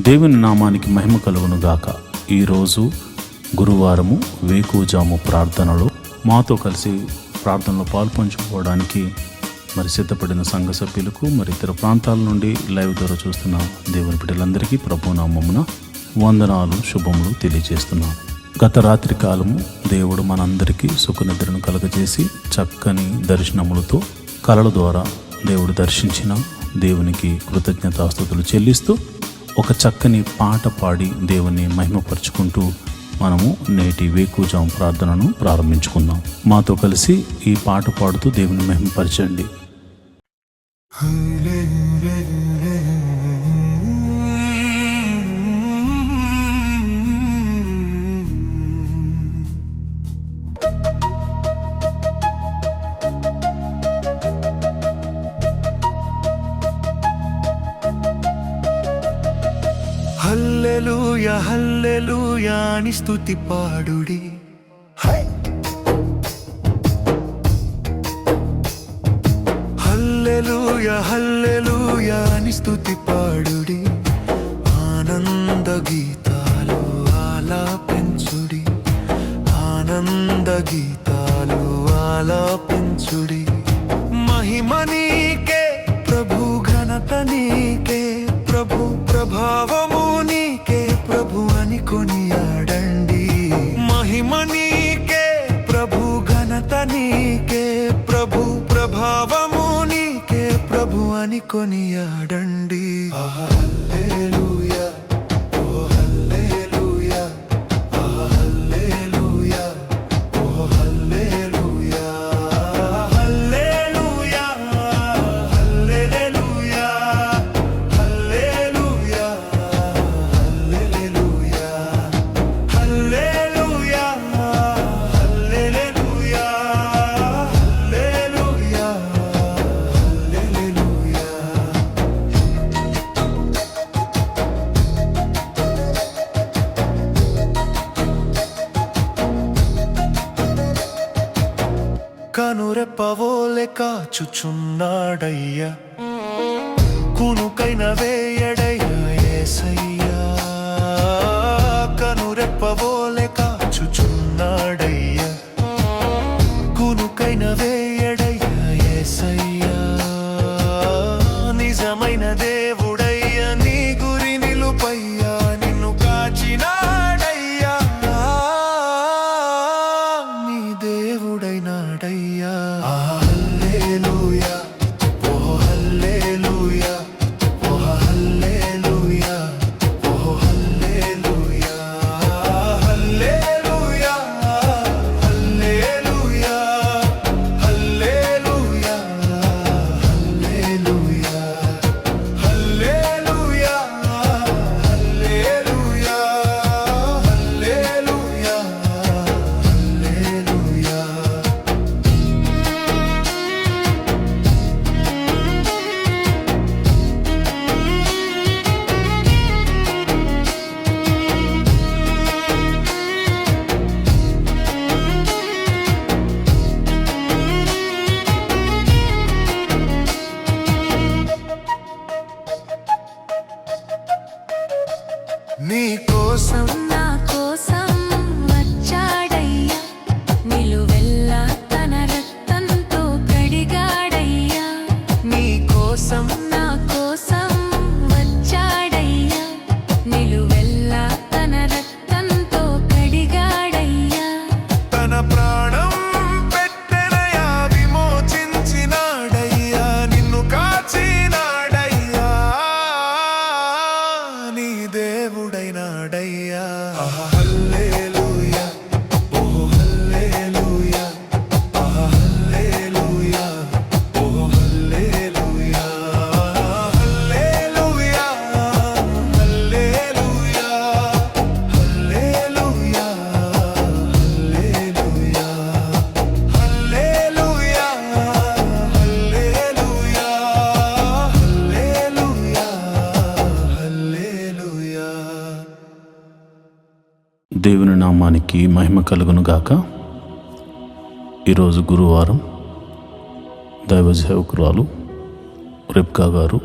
దేవుని నామానికి మహిమ కలుగును గాక. ఈరోజు గురువారము వేకువజాము ప్రార్థనలో మాతో కలిసి ప్రార్థనలో పాల్పంచుకోవడానికి సిద్ధపడిన సంఘ సభ్యులకు ఇతర ప్రాంతాల నుండి లైవ్ ద్వారా చూస్తున్న దేవుని బిడ్డలందరికీ ప్రభు నామమున వందనాలు, శుభములు తెలియజేస్తున్నాను. గత రాత్రి కాలము దేవుడు మనందరికీ సుఖనిద్రను కలగజేసి చక్కని దర్శనములతో కలల ద్వారా దేవుడు దర్శించిన దేవునికి కృతజ్ఞతాస్తుతులు చెల్లిస్తూ ఒక చక్కని పాట పాడి దేవుని మహిమపరుచుకుంటూ మనము నేటి వేకువజాము ప్రార్థనను ప్రారంభించుకుందాం. మాతో కలిసి ఈ పాట పాడుతూ దేవుని మహిమపరచండి. హల్లెలూయా హల్లెలూయా అని స్తుతి పాడుడి. హల్లెలూయా హల్లెలూయా అని స్తుతి పాడుడి. ఆనంద గీతాలు ఆలాపించుడి, ఆనంద గీతాలు ఆలాపించుడి. మహిమ నీకే ప్రభు, ఘనత నీకే ప్రభు, ప్రభావము నీకే ప్రభు అని కొనియాడండి. మహిమ నీకే ప్రభు, ఘనత నీకే ప్రభు, ప్రభావము నీకే ప్రభు అని కొనియాడండి. హల్లెలూయా ఓ హల్లెలూయా, హల్లెలూయా ఓ హల్లెలూయా, హల్లెలూయా హల్లెలూయా హల్లెలూయా హల్లెలూయా హల్లెలూయా హల్లెలూయా హల్లెలూయా హల్లెలూయా. కనురెప్పవోలె కాచుచున్నాడయ్యా, కునుకైన వేయడయ్యా యేసయ్యా. కనురెప్పవోలె కాచుచున్నాడయ్యా, కునుకైన వేయడయ్యా యేసయ్యా. నిజమైన దేవుడయ్యా, నీ గురి నిలుపయ్యా, నిన్ను కాచినాడయ్యా, నీ దేవుడైనాడయ్యా. హల్లెలూయా ఓ హల్లెలూయా, ఓ హల్లెలూయా, ఓ హల్లెలూయా, హల్లెలూయా హల్లెలూయా హల్లెలూయా హల్లెలూయా హల్లెలూయా హల్లెలూయా హల్లెలూయా హల్లెలూయా. నీ కోసం నా కోసం వచ్చాడయ్యా, నిలువెల్లా తన రక్తంతో కడిగాడయ్యా. నీ కోసం నా కోసం వచ్చాడయ్యా, నిలువెల్లా తన రక్తంతో కడిగాడయ్యా. తన ప్రాణం పెట్టెనయా, విమోచించినాడయ్యా, నిన్ను కాచినాడయ్యా, నీ దేవుడైనాడయ్యా. హల్లెలూయా ఓ హల్లెలూయా, హల్లెలూయా ఓ హల్లెలూయా, హల్లెలూయా హల్లెలూయా హల్లెలూయా హల్లెలూయా హల్లెలూయా హల్లెలూయా హల్లెలూయా. దేవుని నామానికి మహిమ కలుగును గాక. ఈరోజు గురువారం దైవ సేవకురాలు రిబ్కా గారు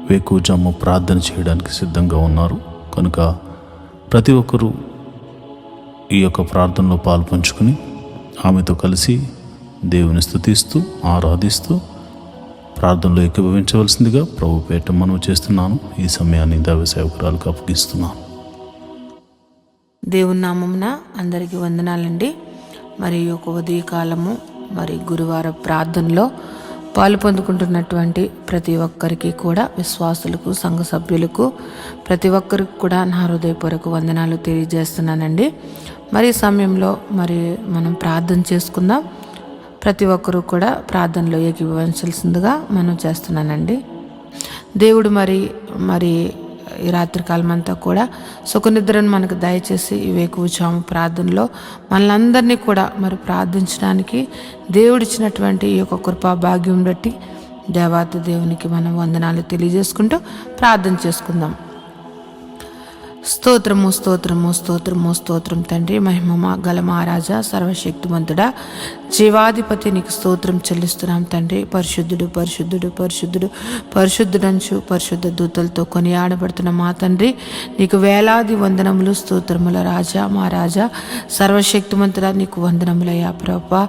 వేకువజాము ప్రార్థన చేయడానికి సిద్ధంగా ఉన్నారు. కనుక ప్రతి ఒక్కరూ ఈ యొక్క ప్రార్థనలో పాల్పంచుకుని ఆమెతో కలిసి దేవుని స్తుతిస్తూ ఆరాధిస్తూ ప్రార్థనలో ఏకీభవించవలసిందిగా ప్రభు పేట మనవి చేస్తున్నాను. ఈ సమయాన్ని దైవ సేవకురాలకు అప్పగిస్తున్నాను. దేవుని నామమున అందరికీ వందనాలండి. మరి ఒక ఉదయకాలము మరి గురువారం ప్రార్థనలో పాలు పొందుకుంటున్నటువంటి ప్రతి ఒక్కరికి కూడా, విశ్వాసులకు, సంఘ సభ్యులకు, ప్రతి ఒక్కరికి కూడా నా హృదయపూర్వక వందనాలు తెలియజేస్తున్నానండి. మరి ఈ సమయంలో మరి మనం ప్రార్థన చేసుకుందాం. ప్రతి ఒక్కరూ కూడా ప్రార్థనలో ఏకీభవించాల్సిందిగా మనం చేస్తున్నానండి. దేవుడు మరి ఈ రాత్రికాలం అంతా కూడా సుఖనిద్రను మనకు దయచేసి ఈ వేకువజాము ప్రార్థనలో మనలందరినీ కూడా మరి ప్రార్థించడానికి దేవుడిచ్చినటువంటి ఈ యొక్క కృపా భాగ్యం బట్టి దేవాతి దేవునికి మనం వందనాలు తెలియజేసుకుంటూ ప్రార్థన చేసుకుందాం. స్తోత్రము స్తోత్రము స్తోత్రము స్తోత్రం తండ్రి, మహిమ గల మహారాజా, సర్వశక్తిమంతుడా, జీవాధిపతి నీకు స్తోత్రం చెల్లిస్తున్నాం తండ్రి. పరిశుద్ధుడు పరిశుద్ధుడు పరిశుద్ధుడు పరిశుద్ధుడంచు పరిశుద్ధ దూతలతో కొనియాడబడుతున్న మా తండ్రి, నీకు వేలాది వందనములు స్తోత్రముల రాజా, మా రాజా, సర్వశక్తిమంతుడా నీకు వందనములయ్యా ప్రభా.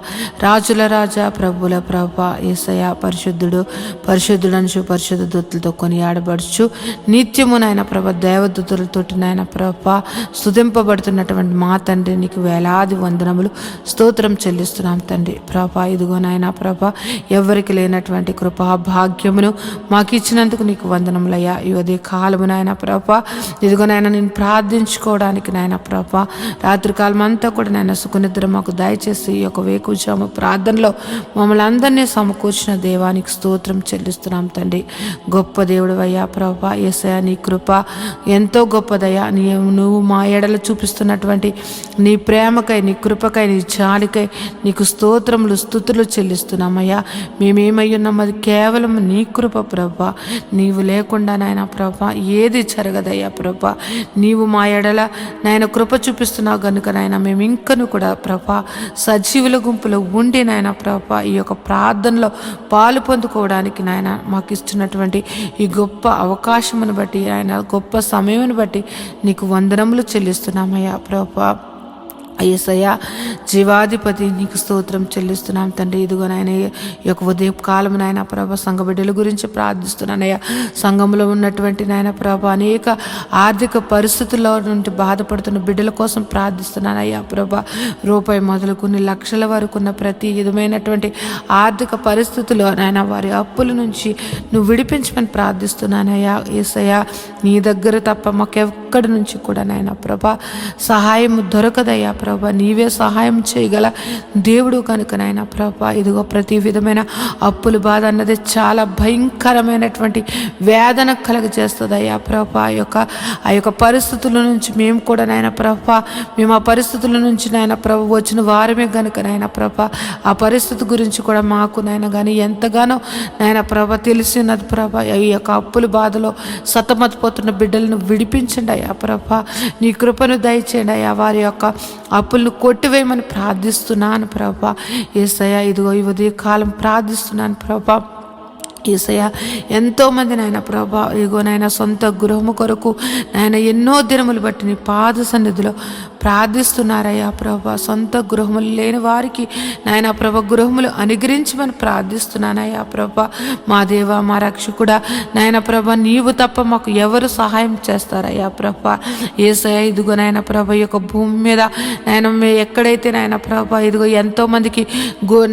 రాజుల రాజా, ప్రభుల ప్రభా, యేసయ్యా పరిశుద్ధుడు పరిశుద్ధుడంచు పరిశుద్ధ దూతలతో కొనియాడబడుచు నిత్యము నాయన ప్రభ దేవదూతలతోటి నాయన ప్రభా స్తుతింపబడుతున్నటువంటి మా తండ్రి, నీకు వేలాది వందనములు స్తోత్రం చెల్లిస్తున్నాం తండ్రి. ప్రభా ఇదిగో నాయన ప్రభా, ఎవరికి లేనటువంటి కృపా భాగ్యమును మాకు ఇచ్చినందుకు నీకు వందనములయ్యా. ఈ ఉదయ కాలము నాయన ప్రభా, ఇదిగో నాయన నేను ప్రార్థించుకోవడానికి నాయన ప్రభా రాత్రికాలం అంతా కూడా నాయన సుఖనిద్ర మాకు దయచేసి ఈ యొక్క వేకువజాము ప్రార్థనలో మమ్మల్ని అందరినీ సమకూర్చిన దేవానికి స్తోత్రం చెల్లిస్తున్నాం తండ్రి. గొప్ప దేవుడు అయ్యా ప్రభా, యేసయ్యా నీ కృప ఎంతో గొప్పదయ్యా. నువ్వు మా ఎడల చూపిస్తున్నటువంటి నీ ప్రేమకై, నీ కృపకై, నీ జాలికై నీకు స్తోత్రములు స్తుతులు చెల్లిస్తున్నామయ్యా. మేమేమై ఉన్నాం అది కేవలం నీ కృప ప్రభా. నీవు లేకుండా నాయన ప్రభా ఏది జరగదయ్యా ప్రభా. నీవు మా ఎడల నాయన కృప చూపిస్తున్నావు కనుక నాయన మేము ఇంకను కూడా ప్రభా సజీవుల గుంపులో ఉండి నాయన ప్రభా ఈ యొక్క ప్రార్థనలో పాలు పొందుకోవడానికి నాయన మాకు ఇస్తున్నటువంటి ఈ గొప్ప అవకాశమును బట్టి, ఆయన గొప్ప సమయమును బట్టి నీకు వందనములు చెల్లిస్తున్నామయ్యా ప్రభా. యేసయ్యా జీవాధిపతి నీకు స్తోత్రం చెల్లిస్తున్నాం తండ్రి. ఇదిగో నాయన ఈ యొక్క ఉదయ కాలం నాయన ప్రభ సంఘ బిడ్డల గురించి ప్రార్థిస్తున్నానయ్యా. సంఘంలో ఉన్నటువంటి నాయన ప్రభ అనేక ఆర్థిక పరిస్థితుల్లో నుండి బాధపడుతున్న బిడ్డల కోసం ప్రార్థిస్తున్నానయ్యా ప్రభ. రూపాయి మొదలుకొని లక్షల వరకు ఉన్న ప్రతి విధమైనటువంటి ఆర్థిక పరిస్థితుల్లో నాయన వారి అప్పుల నుంచి నువ్వు విడిపించమని ప్రార్థిస్తున్నానయ్యా. యేసయ్యా నీ దగ్గర తప్ప మాకెక్కడి నుంచి కూడా నాయన ప్రభ సహాయం దొరకదయ్యా ప్రభా. నీవే సహాయం చేయగల దేవుడు కనుక నాయన ప్రభా ఇదిగో ప్రతి విధమైన అప్పుల బాధ అన్నది చాలా భయంకరమైనటువంటి వేదన కలుగజేస్తుంది అయ్యా ప్రభా. ఆ యొక్క పరిస్థితుల నుంచి మేము కూడా నాయన ప్రభా, మేము ఆ పరిస్థితుల నుంచి నాయన ప్రభు వచ్చిన వారమే కనుక నాయన ప్రభా ఆ పరిస్థితి గురించి కూడా మాకు నాయన కానీ ఎంతగానో నాయన ప్రభ తెలిసినది ప్రభా. ఈ యొక్క అప్పుల బాధలో సతమతపోతున్న బిడ్డలను విడిపించండి అయ్యా ప్రభా. నీ కృపను దయచేయండి అయ్యా. వారి యొక్క అప్పులను కొట్టివేయమని ప్రార్థిస్తున్నాను ప్రభా. యేసయ్యా ఇదిగో ఈ ఉదయ కాలం ప్రార్థిస్తున్నాను ప్రభా. యేసయ్యా ఎంతోమంది నాయన ప్రభా ఇగో నాయన సొంత గృహము కొరకు నాయన ఎన్నో దినములు బట్టి నీ పాద సన్నిధిలో ప్రార్థిస్తున్నారయ్యా ప్రభా. సొంత గృహములు లేని వారికి నాయన ప్రభ గృహములు అనుగ్రహించమని ప్రార్థిస్తున్నానయ్యా ప్రభా. మా దేవ మా రక్షకుడా నాయన ప్రభ నీవు తప్ప మాకు ఎవరు సహాయం చేస్తారయ్యా ప్రభా. యేసయ్యా ఇదిగో నాయన ప్రభ ఈ యొక్క భూమి మీద నాయన ఎక్కడైతే నాయన ప్రభ ఇదిగో ఎంతోమందికి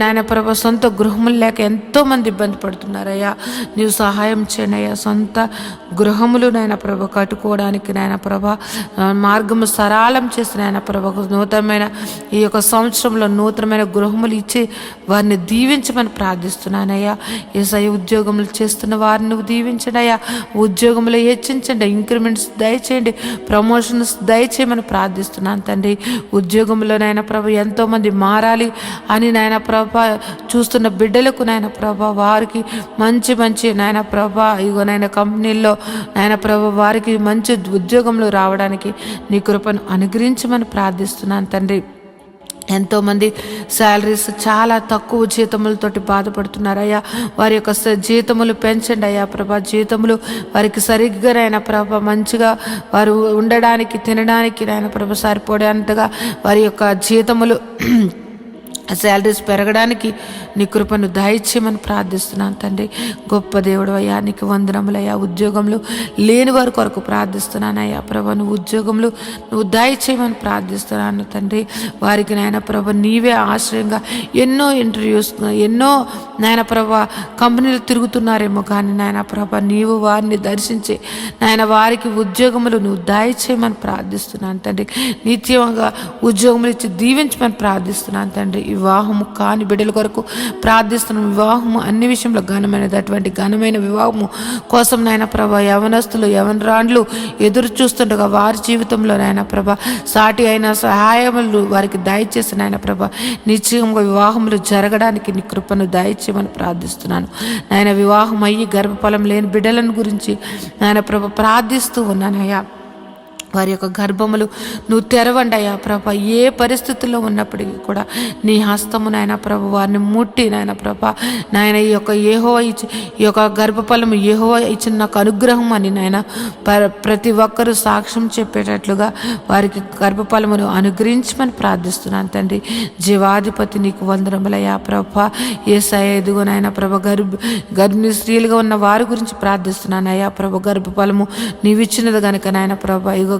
నాయన ప్రభ సొంత గృహములు లేక ఎంతోమంది ఇబ్బంది పడుతున్నారయ్యా. నీవు సహాయం చేయనయ్యా. సొంత గృహములు నాయన ప్రభ కట్టుకోవడానికి నాయన ప్రభ మార్గము సరళం చేసిన నాయన ప్రభ నూతనమైన ఈ యొక్క సంవత్సరంలో నూతనమైన గృహములు ఇచ్చి వారిని దీవించమని ప్రార్థిస్తున్నానయ్యా. యేసయ్య ఉద్యోగములు చేస్తున్న వారిని నువ్వు దీవించండియ్యా. ఉద్యోగములు హెచ్చించండి, ఇంక్రిమెంట్స్ దయచేయండి, ప్రమోషన్స్ దయచేయమని ప్రార్థిస్తున్నాను తండ్రి. ఉద్యోగంలో నాయన ప్రభ ఎంతోమంది మారాలి అని నాయన ప్రభ చూస్తున్న బిడ్డలకు నాయన ప్రభ వారికి మంచి నాయన ప్రభా ఇగో నాయన కంపెనీల్లో నాయన ప్రభా వారికి మంచి ఉద్యోగంలో రావడానికి నీ కృపను అనుగ్రహించమని ప్రార్థిస్తున్నాను తండ్రి. ఎంతోమంది శాలరీస్ చాలా తక్కువ జీతములతోటి బాధపడుతున్నారయ్యా. వారి యొక్క జీతములు పెంచండి అయ్యా ప్రభా. జీతములు వారికి సరిగ్గా నాయన ప్రభా మంచిగా వారు ఉండడానికి తినడానికి నాయన ప్రభా సరిపోయేంతగా వారి యొక్క జీతములు శాలరీస్ పెరగడానికి నీ కృపను దయచేయమని ప్రార్థిస్తున్నాను తండ్రి. గొప్ప దేవుడు అయ్యా, నీకు వందనములయ్యా. ఉద్యోగంలో లేని వారి కొరకు ప్రార్థిస్తున్నానయ్యా ప్రభా. నువ్వు ఉద్యోగంలో నువ్వు దయచేయమని ప్రార్థిస్తున్నాను తండ్రి. వారికి నాయన ప్రభా నీవే ఆశ్రయంగా ఎన్నో ఇంటర్వ్యూస్ ఎన్నో నాయన ప్రభా కంపెనీలు తిరుగుతున్నారేమో కానీ నాయన ప్రభా నీవు వారిని దర్శించి నాయన వారికి ఉద్యోగములు నువ్వు దయచేయమని ప్రార్థిస్తున్నాను తండ్రి. నిత్యంగా ఉద్యోగములు ఇచ్చి దీవించమని ప్రార్థిస్తున్నాను తండ్రి. వివాహము కాని బిడ్డల కొరకు ప్రార్థిస్తున్నాం. వివాహము అన్ని విషయంలో ఘనమైనది. అటువంటి ఘనమైన వివాహము కోసం నాయన ప్రభా యవనస్తులు యవనరాండ్లు ఎదురు చూస్తుండగా వారి జీవితంలో నాయన ప్రభా సాటి అయిన సహాయములు వారికి దయచేసి నాయన ప్రభా నిశ్చయంగా వివాహములు జరగడానికి నీ కృపను దయచేయమని ప్రార్థిస్తున్నాను నాయన. వివాహం అయ్యి గర్భఫలం లేని బిడ్డలను గురించి నాయన ప్రభా ప్రార్థిస్తూ ఉన్నానయ్యా. వారి యొక్క గర్భములు నువ్వు తెరవండి అయ్యా ప్రభా. ఏ పరిస్థితుల్లో ఉన్నప్పటికీ కూడా నీ హస్తము నాయన ప్రభు వారిని ముట్టి నాయన ప్రభా నాయన ఈ యొక్క గర్భఫలము యెహోవా ఇచ్చిన నాకు అనుగ్రహం అని నాయన ప్రతి ఒక్కరూ సాక్ష్యం చెప్పేటట్లుగా వారికి గర్భఫలమును అనుగ్రహించమని ప్రార్థిస్తున్నాను తండ్రి. జీవాధిపతి నీకు వందనములయ్యా ప్రభా. యేసయ్య ఎదుగు నాయన ప్రభ గర్భిణీ స్త్రీలుగా ఉన్న వారి గురించి ప్రార్థిస్తున్నాను అయ్యా ప్రభు. గర్భఫలము నీవిచ్చినది కనుక నాయన ప్రభా ఇగో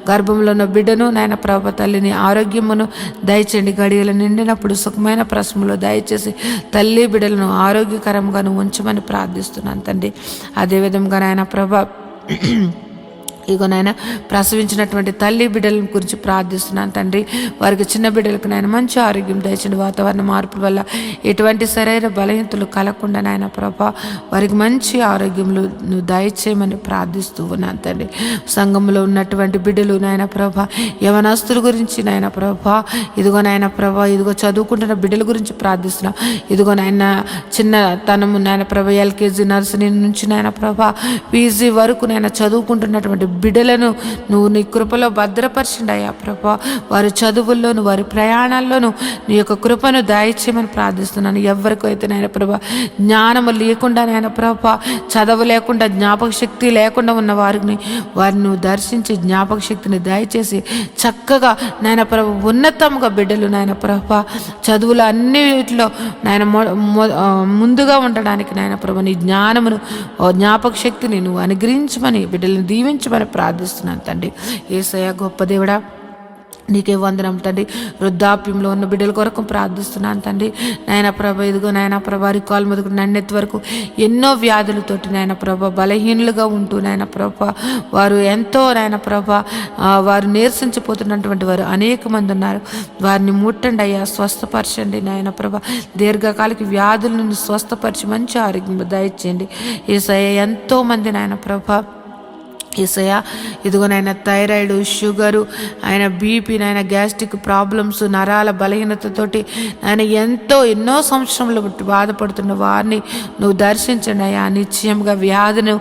గర్భంలో ఉన్న బిడ్డను నాయన ప్రభ తల్లిని ఆరోగ్యమును దయచేయండి. గడియలు నిండినప్పుడు సుఖమైన ప్రశ్నలు దయచేసి తల్లి బిడ్డలను ఆరోగ్యకరంగా ఉంచమని ప్రార్థిస్తున్నాను తండ్రి. అదేవిధంగా నాయన ప్రభ ఇగో నాయన ప్రసవించినటువంటి తల్లి బిడ్డల గురించి ప్రార్థిస్తున్నాను తండ్రి. వారికి చిన్న బిడ్డలకు నాయన మంచి ఆరోగ్యం దయచండి. వాతావరణ మార్పుల వల్ల ఎటువంటి శరీర బలహీనతలు కలగకుండా నాయన ప్రభా వారికి మంచి ఆరోగ్యంలో నువ్వు దయచేయమని ప్రార్థిస్తూ ఉన్నాను తండ్రి. సంఘంలో ఉన్నటువంటి బిడ్డలు నాయన ప్రభా యవనస్తుల గురించి నాయన ప్రభా ఇదిగో నాయన ప్రభా ఇదిగో చదువుకుంటున్న బిడ్డల గురించి ప్రార్థిస్తున్నాం. ఇదిగో నాయన చిన్న తనము నాయన ప్రభా ఎల్కేజీ నర్సరీ నుంచి నాయన ప్రభా పీజీ వరకు నాయన చదువుకుంటున్నటువంటి బిడ్డలను నువ్వు నీ కృపలో భద్రపరచండి అయ్యా ప్రభా. వారి చదువుల్లోను వారి ప్రయాణాల్లోనూ నీ యొక్క కృపను దయచేయమని ప్రార్థిస్తున్నాను. ఎవరికైతే నాయన ప్రభా జ్ఞానము లేకుండా నాయన ప్రభా చదువు లేకుండా జ్ఞాపక శక్తి లేకుండా ఉన్న వారిని నువ్వు దర్శించి జ్ఞాపక శక్తిని దయచేసి చక్కగా నాయన ప్రభా ఉన్నతంగా బిడ్డలు నాయన ప్రభా చదువులు అన్నిటిలో నాయన ముందుగా ఉండడానికి నాయన ప్రభా నీ జ్ఞానమును జ్ఞాపక శక్తిని నువ్వు అనుగ్రహించమని బిడ్డలను దీవించమని ప్రార్థిస్తున్నాను తండ్రి. యేసయ్య గొప్ప దేవుడా నీకే వందనం తండ్రి. వృద్ధాప్యంలో ఉన్న బిడ్డల కొరకు ప్రార్థిస్తున్నాను తండ్రి. నాయన ప్రభ ఇదిగో నాయన ప్రభ రికాల్ మొదలు నన్నెత్తి వరకు ఎన్నో వ్యాధులతోటి నాయన ప్రభ బలహీనులుగా ఉంటూ నాయన ప్రభ వారు ఎంతో నాయన ప్రభ వారు నీరసించిపోతున్నటువంటి వారు అనేక మంది ఉన్నారు. వారిని ముట్టండి అయ్యా, స్వస్థపరచండి నాయన ప్రభ. దీర్ఘకాలిక వ్యాధులను స్వస్థపరిచి మంచి ఆరోగ్యం దయచేయండి. యేసయ్య ఎంతో మంది నాయన ప్రభ యేసయ్య ఇదిగో నాయన థైరాయిడ్ షుగరు ఆయన బీపీ నాయన గ్యాస్ట్రిక్ ప్రాబ్లమ్స్ నరాల బలహీనతతోటి ఆయన ఎన్నో సంవత్సరంలో బాధపడుతున్న వారిని నువ్వు దర్శించండి అయ్యా. నిశ్చయంగా వ్యాధిని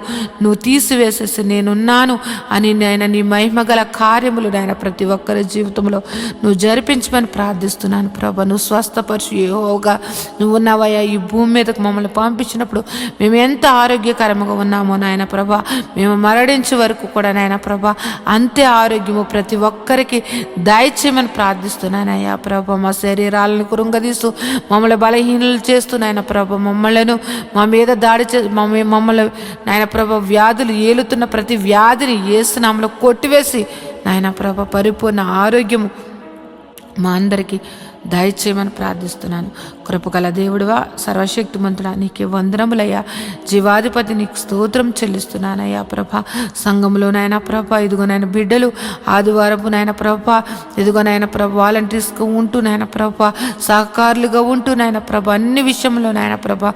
నువ్వు తీసివేసేసి నేనున్నాను అని నాయన నీ మహిమగల కార్యములు నాయన ప్రతి ఒక్కరి జీవితంలో నువ్వు జరిపించమని ప్రార్థిస్తున్నాను ప్రభా. నువ్వు స్వస్థపరిచి యెహోవాగా నువ్వు ఉన్నావయ్యా. ఈ భూమి మీదకు మమ్మల్ని పంపించినప్పుడు మేము ఎంత ఆరోగ్యకరంగా ఉన్నామో నాయన ప్రభా మేము మరణించే వరకు కూడా నాయన ప్రభా అంతే ఆరోగ్యము ప్రతి ఒక్కరికి దయచేయమని ప్రార్థిస్తున్నానయ్యా ప్రభా. మా శరీరాలను కృంగదీస్తూ మమ్మల్ని బలహీనలు చేస్తూ నాయన ప్రభా మా మీద దాడి మమ్మల్ని నాయన ప్రభా వ్యాధులు ఏలుతున్న ప్రతి వ్యాధిని యేసు నామములో కొట్టివేసి నాయన ప్రభా పరిపూర్ణ ఆరోగ్యము మా అందరికీ దయచేయమని ప్రార్థిస్తున్నాను. కృపగల దేవుడువా సర్వశక్తిమంతుడా నీకే వందనములయ్యా. జీవాధిపతి నీకు స్తోత్రం చెల్లిస్తున్నానయ్యా ప్రభా. సంఘంలో నాయన ప్రభా ఇదిగో నాయన బిడ్డలు ఆదివారపు నాయన ప్రభా ఇదిగో నాయన ప్రభా వాలంటీర్స్గా ఉంటూ నాయన ప్రభా సహకారులుగా ఉంటూ నాయన ప్రభా అన్ని విషయంలో నాయన ప్రభా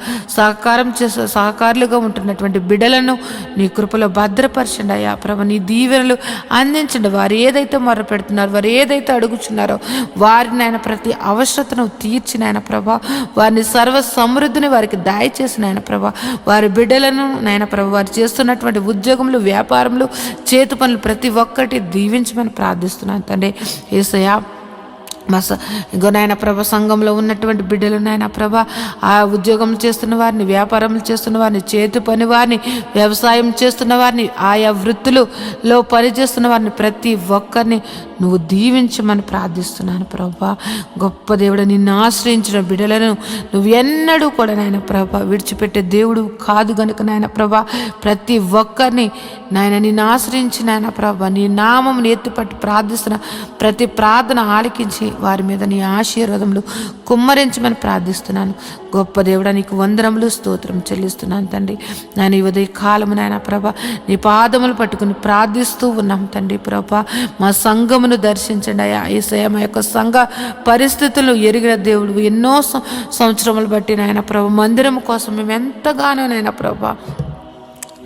సహకారులుగా ఉంటున్నటువంటి బిడ్డలను నీ కృపలో భద్రపరచండి అయ్యా ప్రభా. నీ దీవెనలు అందించండి. వారు ఏదైతే మొర్ర పెడుతున్నారో వారు ఏదైతే అడుగుచున్నారో వారిని నాయన ప్రతి అవసరతను తీర్చిన ఆయన ప్రభా వారిని సర్వ సమృద్ధిని వారికి దయచేసిన ఆయన ప్రభా. వారి బిడ్డలను నాయన ప్రభా వారు చేస్తున్నటువంటి ఉద్యోగములు వ్యాపారములు చేతి పనులు ప్రతి ఒక్కటి దీవించమని ప్రార్థిస్తున్నాను తండ్రి. యేసయ్యా ఇంకో నాయన ప్రభ సంఘంలో ఉన్నటువంటి బిడ్డలు నాయన ప్రభ ఆ ఉద్యోగం చేస్తున్న వారిని, వ్యాపారం చేస్తున్న వారిని, చేతి పని వారిని, వ్యవసాయం చేస్తున్న వారిని, ఆయా వృత్తులలో పనిచేస్తున్న వారిని ప్రతి ఒక్కరిని నువ్వు దీవించమని ప్రార్థిస్తున్నాను ప్రభా. గొప్ప దేవుడు, నిన్ను ఆశ్రయించిన బిడ్డలను నువ్వు ఎన్నడూ కూడా నాయన ప్రభ విడిచిపెట్టే దేవుడు కాదు గనుక నాయన ప్రభ ప్రతి ఒక్కరిని నాయన నిన్ను ఆశ్రయించి నాయన ప్రభ నీ నామమును ఎత్తుపట్టి ప్రార్థిస్తున్న ప్రతి ప్రార్థన ఆలకించి వారి మీద నీ ఆశీర్వాదములు కుమ్మరించమని ప్రార్థిస్తున్నాను. గొప్ప దేవుడా, నీకు వందనములు స్తోత్రం చెల్లిస్తున్నాను తండ్రి. నేను ఈ ఉదయ కాలము నాయన ప్రభ నీ పాదములు పట్టుకుని ప్రార్థిస్తూ ఉన్నాం తండ్రి ప్రభ. మా సంఘమును దర్శించండి అయ్యా. యేసయ్య మా యొక్క సంఘ పరిస్థితులు ఎరిగిన దేవుడు, ఎన్నో సంవత్సరములు బట్టి నాయన ప్రభ మందిరం కోసం మేము ఎంతగానో నాయన ప్రభ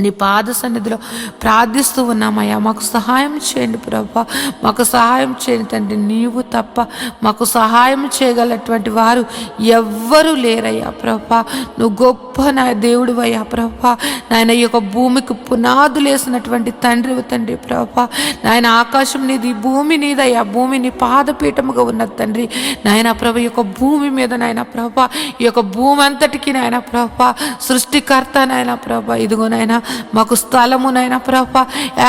నీ పాద సన్నిధిలో ప్రార్థిస్తూ ఉన్నామయ్యా. మాకు సహాయం చేయండి ప్రభా, మాకు సహాయం చేయండి తండ్రి. నీవు తప్ప మాకు సహాయం చేయగలటువంటి వారు ఎవ్వరూ లేరయ్యా ప్రభా. నువ్వు గొప్ప నా దేవుడు అయ్యా ప్రభా. నాయన ఈ యొక్క భూమికి పునాదులు వేసినటువంటి తండ్రి ప్రభా. నాయన ఆకాశం నీది, భూమి నీదయ్యా. భూమి నీ పాదపీఠముగా ఉన్నది తండ్రి. నాయన ప్రభ ఈ యొక్క భూమి మీద నాయన ప్రభా, ఈ యొక్క భూమి అంతటికి నాయన ప్రభా సృష్టికర్త నాయన ప్రభా. ఇదిగో నాయన మాకు స్థలము నాయన ప్రభా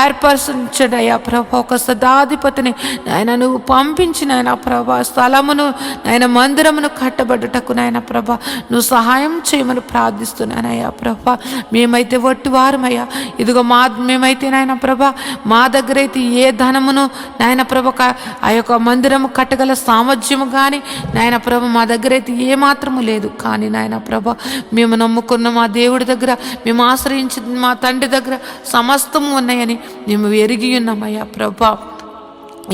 ఏర్పరచండి అయ్యా ప్రభా. ఒక సదాధిపతిని నాయన నువ్వు పంపించి నాయన ప్రభా స్థలమును నాయన మందిరమును కట్టబడ్డటకు నాయన ప్రభా నువ్వు సహాయం చేయమని ప్రార్థిస్తున్నానయ్యా ప్రభా. మేమైతే వట్టివారమయ్యా. ఇదిగో మేమైతే నాయన ప్రభా మా దగ్గర అయితే ఏ ధనమును నాయన ప్రభ ఆ యొక్క మందిరము కట్టగల సామర్థ్యము కానీ నాయన ప్రభ మా దగ్గర అయితే ఏ మాత్రము లేదు. కానీ నాయన ప్రభ మేము నమ్ముకున్న మా దేవుడి దగ్గర, మేము ఆశ్రయించిన మా తండ్రి దగ్గర సమస్తము ఉన్నాయని మేము ఎరిగి ఉన్నామయ్యా ప్రభా.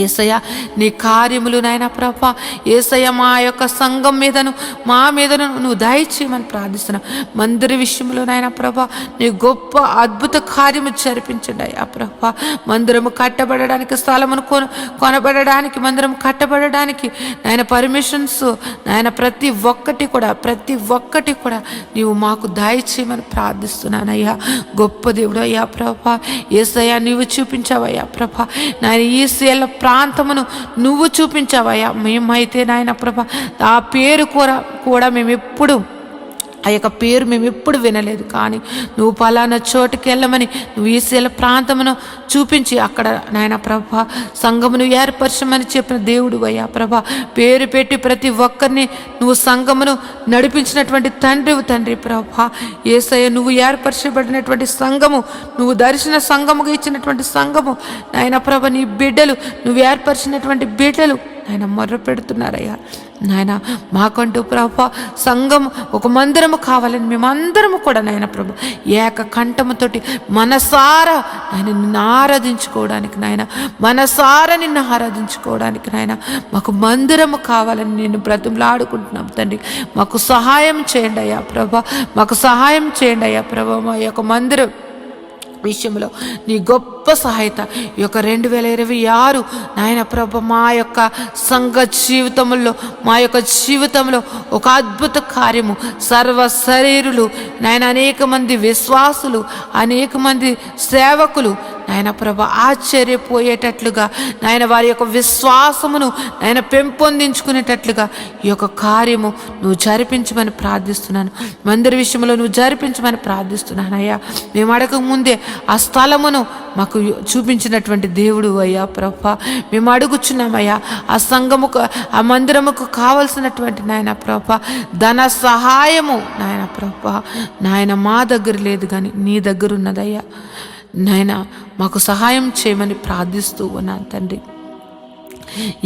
యేసయ్య నీ కార్యములు నాయన ప్రభా, యేసయ్య మా యొక్క సంఘం మీదను మా మీదను నువ్వు దయచేయమని ప్రార్థిస్తున్నా. మందిర విషయంలో నాయన ప్రభా నీ గొప్ప అద్భుత కార్యము జరిపించండి అయ్యా ప్రభా. మందిరము కట్టబడడానికి, స్థలమును కొనబడడానికి, మందిరం కట్టబడడానికి నాయన పర్మిషన్స్ నాయన ప్రతి ఒక్కటి కూడా నీవు మాకు దయచేయమని ప్రార్థిస్తున్నానయ్యా. గొప్ప దేవుడు అయ్యా ప్రభా. యేసయ్య నీవు చూపించావయ్యా ప్రభా. నాయన ఈ సేల ప్రాంతమును నువ్వు చూపించావయ్యా. మేమైతే నాయన ప్రభా ఆ పేరు కూడా మేము ఎప్పుడు వినలేదు. కానీ నువ్వు పలానా చోటుకి వెళ్ళమని నువ్వు ఈసేల ప్రాంతమును చూపించి అక్కడ నాయన ప్రభా సంఘమును ఏర్పరచమని చెప్పిన దేవుడు అయ్యా ప్రభా. పేరు పెట్టి ప్రతి ఒక్కరిని నువ్వు సంఘమును నడిపించినటువంటి తండ్రి ప్రభా. యేసయ్య నువ్వు ఏర్పరచబడినటువంటి సంఘము, నువ్వు దర్శన సంఘముగా ఇచ్చినటువంటి సంఘము నాయన ప్రభ నీ బిడ్డలు, నువ్వు ఏర్పరిచినటువంటి బిడ్డలు నాయన మొర్ర పెడుతున్నారయ్యా. నాయన మాకంటూ ప్రభా సంఘం ఒక మందిరము కావాలని మేమందరము కూడా నాయన ప్రభు ఏక కంఠముతోటి మనసారా ఆయన నిన్ను ఆరాధించుకోవడానికి నాయన మాకు మందిరము కావాలని నేను బ్రతుములాడుకుంటున్నాం తండ్రి. మాకు సహాయం చేయండి అయ్యా ప్రభా, మాకు సహాయం చేయండి అయ్యా ప్రభా. మా యొక్క మందిరం విషయంలో నీ గొప్ప సహాయత ఈ యొక్క 2026 నాయన ప్రభ మా యొక్క సంఘ జీవితంలో ఒక అద్భుత కార్యము, సర్వ శరీరులు నాయన అనేక మంది విశ్వాసులు, అనేక మంది సేవకులు నాయన ప్రభ ఆశ్చర్యపోయేటట్లుగా నాయన వారి యొక్క విశ్వాసమును నాయన పెంపొందించుకునేటట్లుగా ఈ యొక్క కార్యము నువ్వు జరిపించమని ప్రార్థిస్తున్నాను. మందిర విషయంలో నువ్వు జరిపించమని ప్రార్థిస్తున్నాను అయ్యా. మేము అడగక ముందే ఆ స్థలమును మాకు చూపించినటువంటి దేవుడు అయ్యా ప్రభా. మేము అడుగుచున్నామయ్యా ఆ సంఘముకు, ఆ మందిరముకు కావలసినటువంటి నాయన ప్రభా ధన సహాయము నాయన ప్రభా నాయన మా దగ్గర లేదు కానీ నీ దగ్గర ఉన్నదయ్యా. నాయన మాకు సహాయం చేయమని ప్రార్థిస్తూ ఉన్నాను తండ్రి.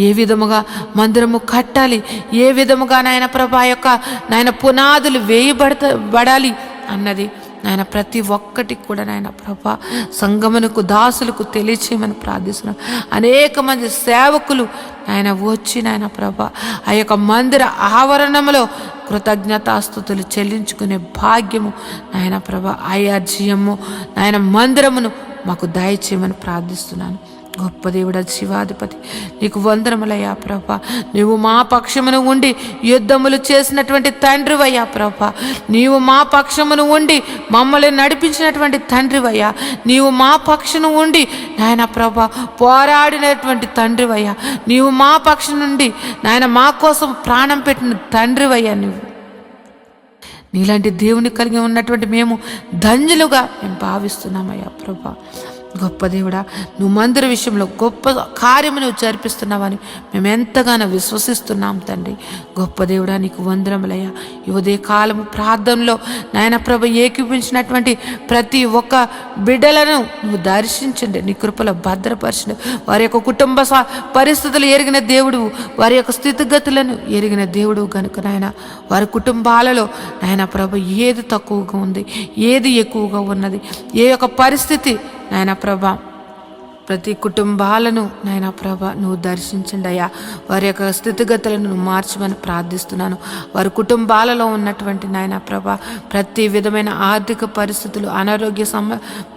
ఏ విధముగా మందిరము కట్టాలి, ఏ విధముగా నాయన ప్రభా యొక్క నాయన పునాదులు వేయబడాలి అన్నది నాయన ప్రతి ఒక్కటికి కూడా నాయన ప్రభా సంగమునకు దాసులకు తెలియచేయమని ప్రార్థిస్తున్నాను. అనేక మంది సేవకులు నాయన వచ్చి నాయన ప్రభా ఆ యొక్క మందిర ఆవరణంలో కృతజ్ఞతాస్తుతులు చెల్లించుకునే భాగ్యము నాయన ప్రభా ఐఆర్జీఎము నాయన మందిరమును మాకు దయచేయమని ప్రార్థిస్తున్నాను. గొప్ప దేవుడా, జీవాధిపతి నీకు వందనములయ్యా ప్రభా. నీవు మా పక్షమును ఉండి యుద్ధములు చేసినటువంటి తండ్రివయ్యా ప్రభా. నీవు మా పక్షమును ఉండి మమ్మల్ని నడిపించినటువంటి తండ్రివయ్యా. నీవు మా పక్షమును ఉండి నాయన ప్రభా పోరాడినటువంటి తండ్రివయ్యా. నీవు మా పక్షం నుండి నాయన మా కోసం ప్రాణం పెట్టిన తండ్రివయ్యా. నీలాంటి దేవుని కలిగి ఉన్నటువంటి మేము ధన్యులుగా మేము భావిస్తున్నామయ్యా ప్రభా. గొప్ప దేవుడా, నువ్వు మందిర విషయంలో గొప్ప కార్యము నువ్వు జరిపిస్తున్నావని మేము ఎంతగానో విశ్వసిస్తున్నాం తండ్రి. గొప్ప దేవుడా, నీకు వందనములయ్యా. ఈ ఉదయ కాలము ప్రార్థనలో నాయన ప్రభ ఏకీపించినటువంటి ప్రతి ఒక్క బిడ్డలను నువ్వు దర్శించండి, నీ కృపలో భద్రపరచండి. వారి యొక్క కుటుంబ పరిస్థితులు ఎరిగిన దేవుడు, వారి యొక్క స్థితిగతులను ఎరిగిన దేవుడు కనుక నాయన వారి కుటుంబాలలో నాయన ప్రభ ఏది తక్కువగా ఉంది, ఏది ఎక్కువగా ఉన్నది, ఏ యొక్క పరిస్థితి నాయన ప్రభా ప్రతి కుటుంబాలను నాయన ప్రభ నువ్వు దర్శించండి అయ్యా. వారి యొక్క స్థితిగతులను నువ్వు మార్చమని ప్రార్థిస్తున్నాను. వారి కుటుంబాలలో ఉన్నటువంటి నాయన ప్రభ ప్రతి విధమైన ఆర్థిక పరిస్థితులు, అనారోగ్య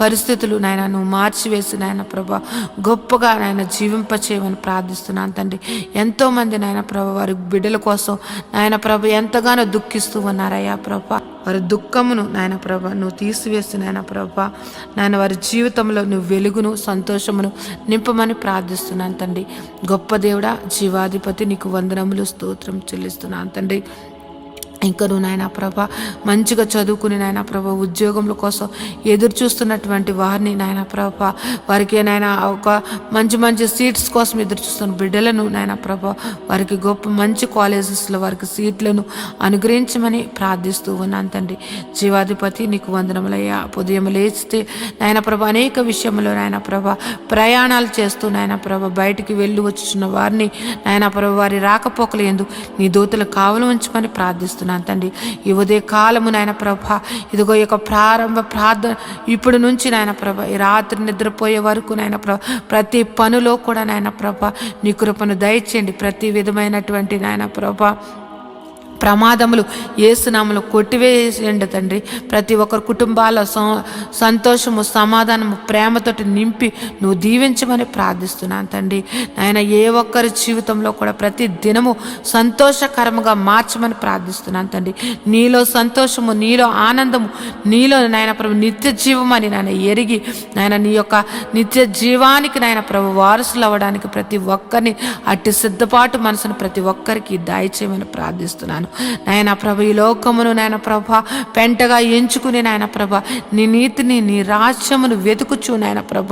పరిస్థితులు నాయన నువ్వు మార్చివేసి నాయన ప్రభ గొప్పగా నాయన జీవింపచేయమని ప్రార్థిస్తున్నాను తండ్రి. ఎంతోమంది నాయన ప్రభ వారి బిడ్డల కోసం నాయన ప్రభ ఎంతగానో దుఃఖిస్తూ ఉన్నారయ్యా ప్రభ. వారి దుఃఖమును నాయన ప్రభ నువ్వు తీసివేసి నాయన ప్రభ నాయన వారి జీవితంలో నువ్వు వెలుగును, సంతోషమును నింపమని ప్రార్థిస్తున్నాను తండ్రి. గొప్ప దేవుడా, జీవాధిపతి నీకు వందనములు, స్తోత్రం చెల్లిస్తున్నాను తండ్రి. ఇంకా నువ్వు నాయన ప్రభ మంచిగా చదువుకుని నాయన ప్రభ ఉద్యోగముల కోసం ఎదురు చూస్తున్నటువంటి వారిని నాయన ప్రభ వారికి నాయన ఒక మంచి మంచి సీట్స్ కోసం ఎదురు చూస్తున్న బిడ్డలను నాయన ప్రభ వారికి గొప్ప మంచి కాలేజెస్లో వారికి సీట్లను అనుగ్రహించమని ప్రార్థిస్తూ ఉన్నాను తండ్రి. జీవాధిపతి నీకు వందనములయ్యా. ఉదయం లేస్తే నాయన ప్రభ అనేక విషయంలో నాయన ప్రభ ప్రయాణాలు చేస్తూ నాయన ప్రభ బయటికి వెళ్ళి వచ్చుచున్న వారిని నాయన ప్రభ వారి రాకపోకలు ఎందు నీ దూతలు కావలు ఉంచమని ప్రార్థిస్తున్నాను తండ్రి. ఈ ఉదయ కాలము నాయన ప్రభ ఇదిగో ఈ యొక్క ప్రారంభ ప్రార్థన ఇప్పుడు నుంచి నాయన ప్రభ ఈ రాత్రి నిద్రపోయే వరకు నాయన ప్రభ ప్రతి పనిలో కూడా నాయన ప్రభ నీ కృపను దయచేయండి. ప్రతి విధమైనటువంటి నాయన ప్రభ ప్రమాదములు యేసునామములో కొట్టివేయండి తండ్రి. ప్రతి ఒక్కరి కుటుంబాల సంతోషము, సమాధానము, ప్రేమతోటి నింపి నువ్వు దీవించమని ప్రార్థిస్తున్నాను తండ్రి. నాయన ఏ ఒక్కరి జీవితంలో కూడా ప్రతి దినము సంతోషకరముగా మార్చమని ప్రార్థిస్తున్నాను తండ్రి. నీలో సంతోషము, నీలో ఆనందము, నీలో నాయన ప్రభు నిత్య జీవమని నాయన ఎరిగి నాయన నీ యొక్క నిత్య జీవానికి నాయన ప్రభు వారసులు అవ్వడానికి ప్రతి ఒక్కరిని అట్టి సిద్ధపాటు మనసును ప్రతి ఒక్కరికి దయచేయమని ప్రార్థిస్తున్నాను నాయన ప్రభ. ఈ లోకమును నాయన ప్రభ పెంటగా ఎంచుకుని నాయన ప్రభ నీ నీతిని, నీ రాజ్యమును వెతుకుచు నాయన ప్రభ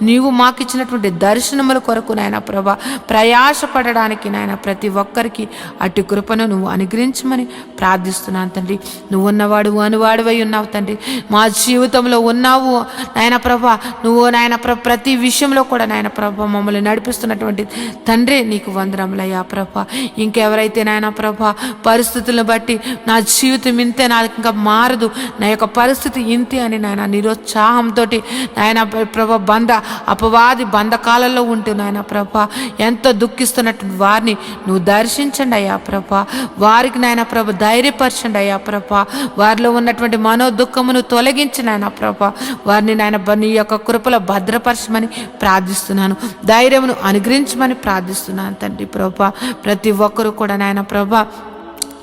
నీవు మాకిచ్చినటువంటి దర్శనముల కొరకు నాయన ప్రభ ప్రయాసపడడానికి నాయన ప్రతి ఒక్కరికి అట్టి కృపను నువ్వు అనుగ్రహించమని ప్రార్థిస్తున్నాను తండ్రి. నువ్వు ఉన్నవాడు అనువాడువై ఉన్నావు తండ్రి. మా జీవితంలో ఉన్నావు నాయన ప్రభ. నువ్వు నాయన ప్రభ ప్రతి విషయంలో కూడా నాయన ప్రభ మమ్మల్ని నడిపిస్తున్నటువంటి తండ్రి నీకు వందనములయ్యా ప్రభ. ఇంకెవరైతే నాయన ప్రభ పరిస్థితులను బట్టి నా జీవితం ఇంతే, నాకు ఇంకా మారదు, నా యొక్క పరిస్థితి ఇంతే అని నాయన నిరుత్సాహంతో నాయన ప్రభ అపవాది బంధకాలలో ఉంటూ నాయన ప్రభ ఎంతో దుఃఖిస్తున్నట్టు వారిని నువ్వు దర్శించండి అయ్యా ప్రభ. వారికి నాయన ప్రభ ధైర్యపరచండి అయ్యా ప్రభ. వారిలో ఉన్నటువంటి మనో దుఃఖమును తొలగించి నాయన ప్రభ వారిని నాయన నీ యొక్క కృపలో భద్రపరచమని ప్రార్థిస్తున్నాను. ధైర్యమును అనుగ్రహించమని ప్రార్థిస్తున్నాను తండ్రి ప్రభ. ప్రతి ఒక్కరూ కూడా నాయన ప్రభ